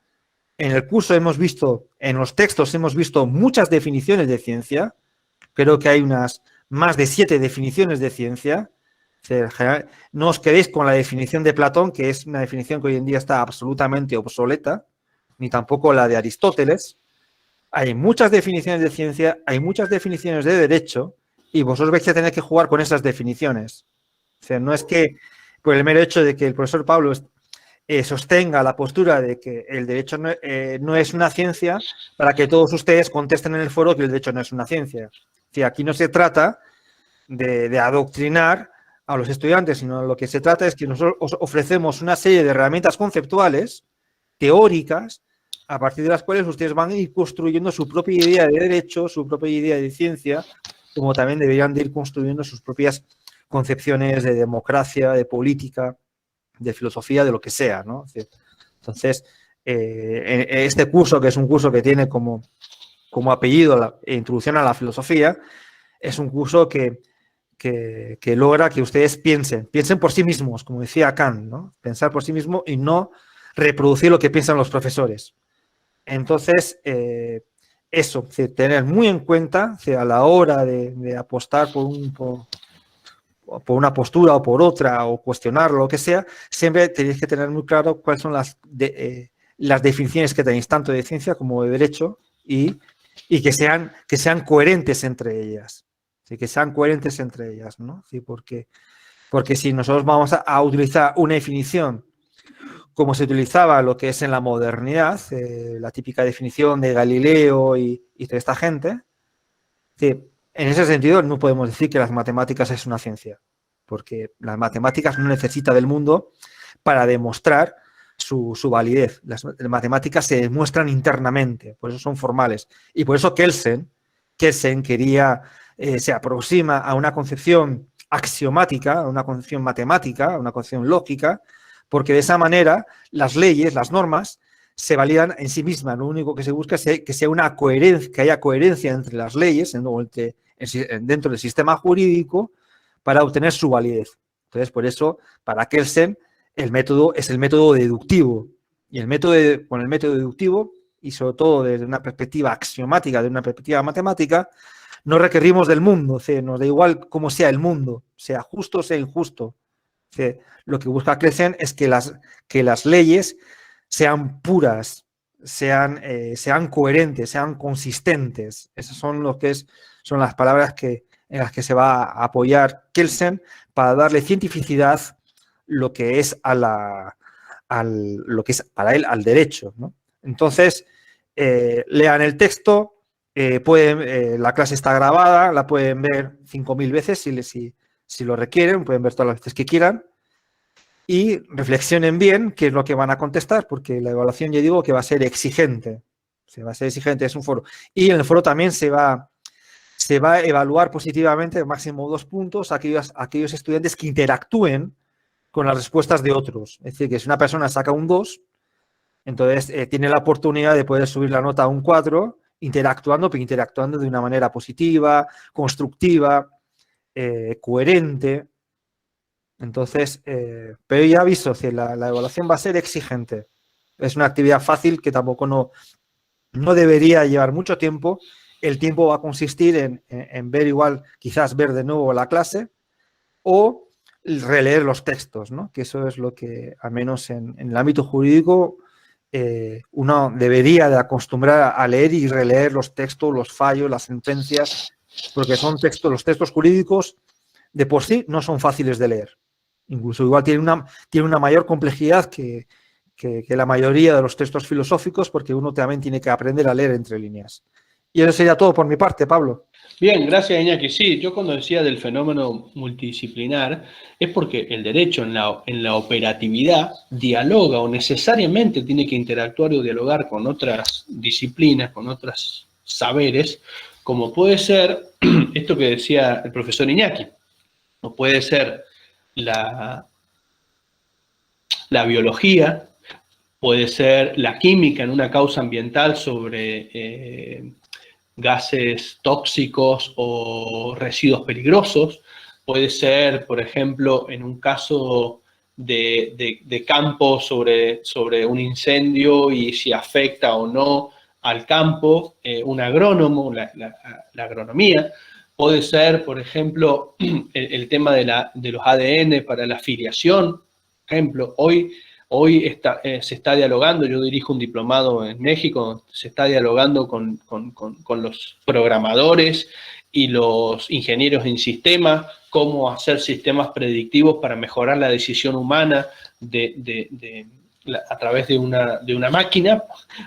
En el curso en los textos hemos visto muchas definiciones de ciencia. Creo que hay más de 7 definiciones de ciencia. No os quedéis con la definición de Platón, que es una definición que hoy en día está absolutamente obsoleta, ni tampoco la de Aristóteles. Hay muchas definiciones de ciencia, hay muchas definiciones de derecho, y vosotros vais a tener que jugar con esas definiciones. O sea, no es que por el mero hecho de que el profesor Pablo sostenga la postura de que el derecho no es una ciencia, para que todos ustedes contesten en el foro que el derecho no es una ciencia. O sea, aquí no se trata de adoctrinar a los estudiantes, sino lo que se trata es que nosotros os ofrecemos una serie de herramientas conceptuales, teóricas, a partir de las cuales ustedes van a ir construyendo su propia idea de derecho, su propia idea de ciencia, como también deberían de ir construyendo sus propias concepciones de democracia, de política, de filosofía, de lo que sea, ¿no? Entonces, este curso, que es un curso que tiene como apellido la introducción a la filosofía, es un curso que logra que ustedes piensen por sí mismos, como decía Kant, ¿no? Pensar por sí mismo y no reproducir lo que piensan los profesores. Entonces, eso, tener muy en cuenta a la hora de apostar por una postura o por otra, o cuestionar lo que sea, siempre tenéis que tener muy claro cuáles son las definiciones que tenéis, tanto de ciencia como de derecho, y que sean coherentes entre ellas. ¿Sí? Que sean coherentes entre ellas, ¿no? ¿Sí? Porque si nosotros vamos a utilizar una definición como se utilizaba lo que es en la modernidad, la típica definición de Galileo y toda esta gente, ¿sí? En ese sentido, no podemos decir que las matemáticas es una ciencia, porque las matemáticas no necesitan del mundo para demostrar su validez. Las matemáticas se demuestran internamente, por eso son formales. Y por eso Kelsen se aproxima a una concepción axiomática, a una concepción matemática, a una concepción lógica, porque de esa manera las leyes, las normas, se validan en sí mismas. Lo único que se busca es que haya coherencia entre las leyes, dentro del sistema jurídico, para obtener su validez. Entonces, por eso, para Kelsen, el método es el método deductivo. Y con el método deductivo, y sobre todo desde una perspectiva axiomática, de una perspectiva matemática, no requerimos del mundo. O sea, nos da igual cómo sea el mundo, sea justo o sea injusto. O sea, lo que busca Kelsen es que las leyes sean puras, sean coherentes, sean consistentes. Esas son son las palabras en las que se va a apoyar Kelsen para darle cientificidad lo que es lo que es para él al derecho, ¿no? Entonces, lean el texto, la clase está grabada, la pueden ver 5.000 veces si lo requieren, pueden ver todas las veces que quieran. Y reflexionen bien qué es lo que van a contestar, porque la evaluación, ya digo, que va a ser exigente. Va a ser exigente, es un foro. Y en el foro también se va a evaluar positivamente, máximo 2 puntos, aquellos estudiantes que interactúen con las respuestas de otros. Es decir, que si una persona saca un 2, entonces tiene la oportunidad de poder subir la nota a un 4, pero interactuando de una manera positiva, constructiva, coherente. Entonces, pero ya aviso, la evaluación va a ser exigente. Es una actividad fácil que tampoco no debería llevar mucho tiempo. El tiempo va a consistir en ver quizás ver de nuevo la clase, o releer los textos, ¿no? Que eso es lo que, al menos en el ámbito jurídico, uno debería de acostumbrar a leer y releer los textos, los fallos, las sentencias, porque son textos, los textos jurídicos de por sí no son fáciles de leer. Incluso igual tiene una mayor complejidad que la mayoría de los textos filosóficos, porque uno también tiene que aprender a leer entre líneas. Y eso sería todo por mi parte, Pablo. Bien, gracias, Iñaki. Sí, yo cuando decía del fenómeno multidisciplinar es porque el derecho en la operatividad dialoga o necesariamente tiene que interactuar o dialogar con otras disciplinas, con otros saberes, como puede ser esto que decía el profesor Iñaki, o puede ser la biología, puede ser la química en una causa ambiental sobre gases tóxicos o residuos peligrosos, puede ser, por ejemplo, en un caso de campo sobre un incendio y si afecta o no al campo, un agrónomo, la agronomía, puede ser, por ejemplo, el tema de los ADN para la filiación, por ejemplo, hoy se está dialogando, yo dirijo un diplomado en México, se está dialogando con los programadores y los ingenieros en sistemas, cómo hacer sistemas predictivos para mejorar la decisión humana a través de una máquina,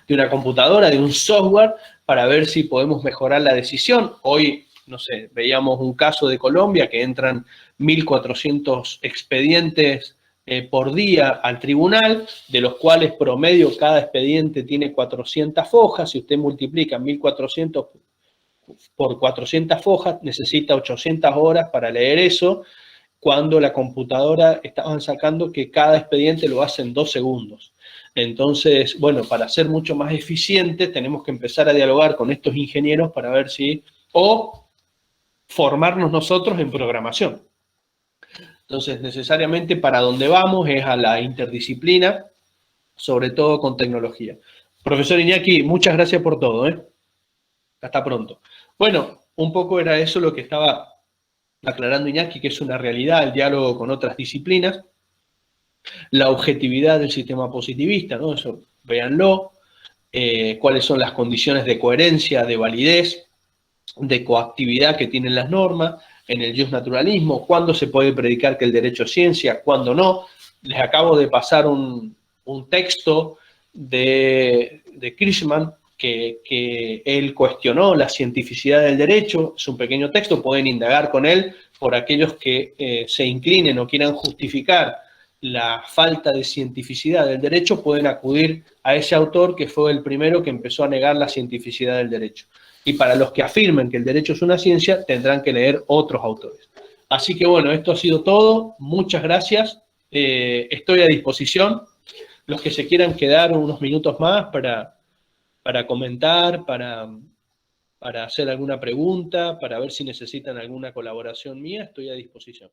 de una computadora, de un software, para ver si podemos mejorar la decisión. Hoy, no sé, veíamos un caso de Colombia que entran 1.400 expedientes por día al tribunal, de los cuales promedio cada expediente tiene 400 hojas. Si usted multiplica 1.400 por 400 hojas, necesita 800 horas para leer eso, cuando la computadora estaban sacando que cada expediente lo hace en 2 segundos. Entonces, bueno, para ser mucho más eficientes, tenemos que empezar a dialogar con estos ingenieros para ver si, o formarnos nosotros en programación. Entonces, necesariamente para donde vamos es a la interdisciplina, sobre todo con tecnología. Profesor Iñaki, muchas gracias por todo, ¿eh? Hasta pronto. Bueno, un poco era eso lo que estaba aclarando Iñaki, que es una realidad, el diálogo con otras disciplinas, la objetividad del sistema positivista, ¿no? Eso, véanlo, cuáles son las condiciones de coherencia, de validez, de coactividad que tienen las normas, en el justnaturalismo, cuándo se puede predicar que el derecho es ciencia, cuándo no. Les acabo de pasar un texto de Krishman que él cuestionó la cientificidad del derecho, es un pequeño texto, pueden indagar con él por aquellos que se inclinen o quieran justificar la falta de cientificidad del derecho, pueden acudir a ese autor que fue el primero que empezó a negar la cientificidad del derecho. Y para los que afirmen que el derecho es una ciencia, tendrán que leer otros autores. Así que bueno, esto ha sido todo. Muchas gracias. Estoy a disposición. Los que se quieran quedar unos minutos más para comentar, para hacer alguna pregunta, para ver si necesitan alguna colaboración mía, estoy a disposición.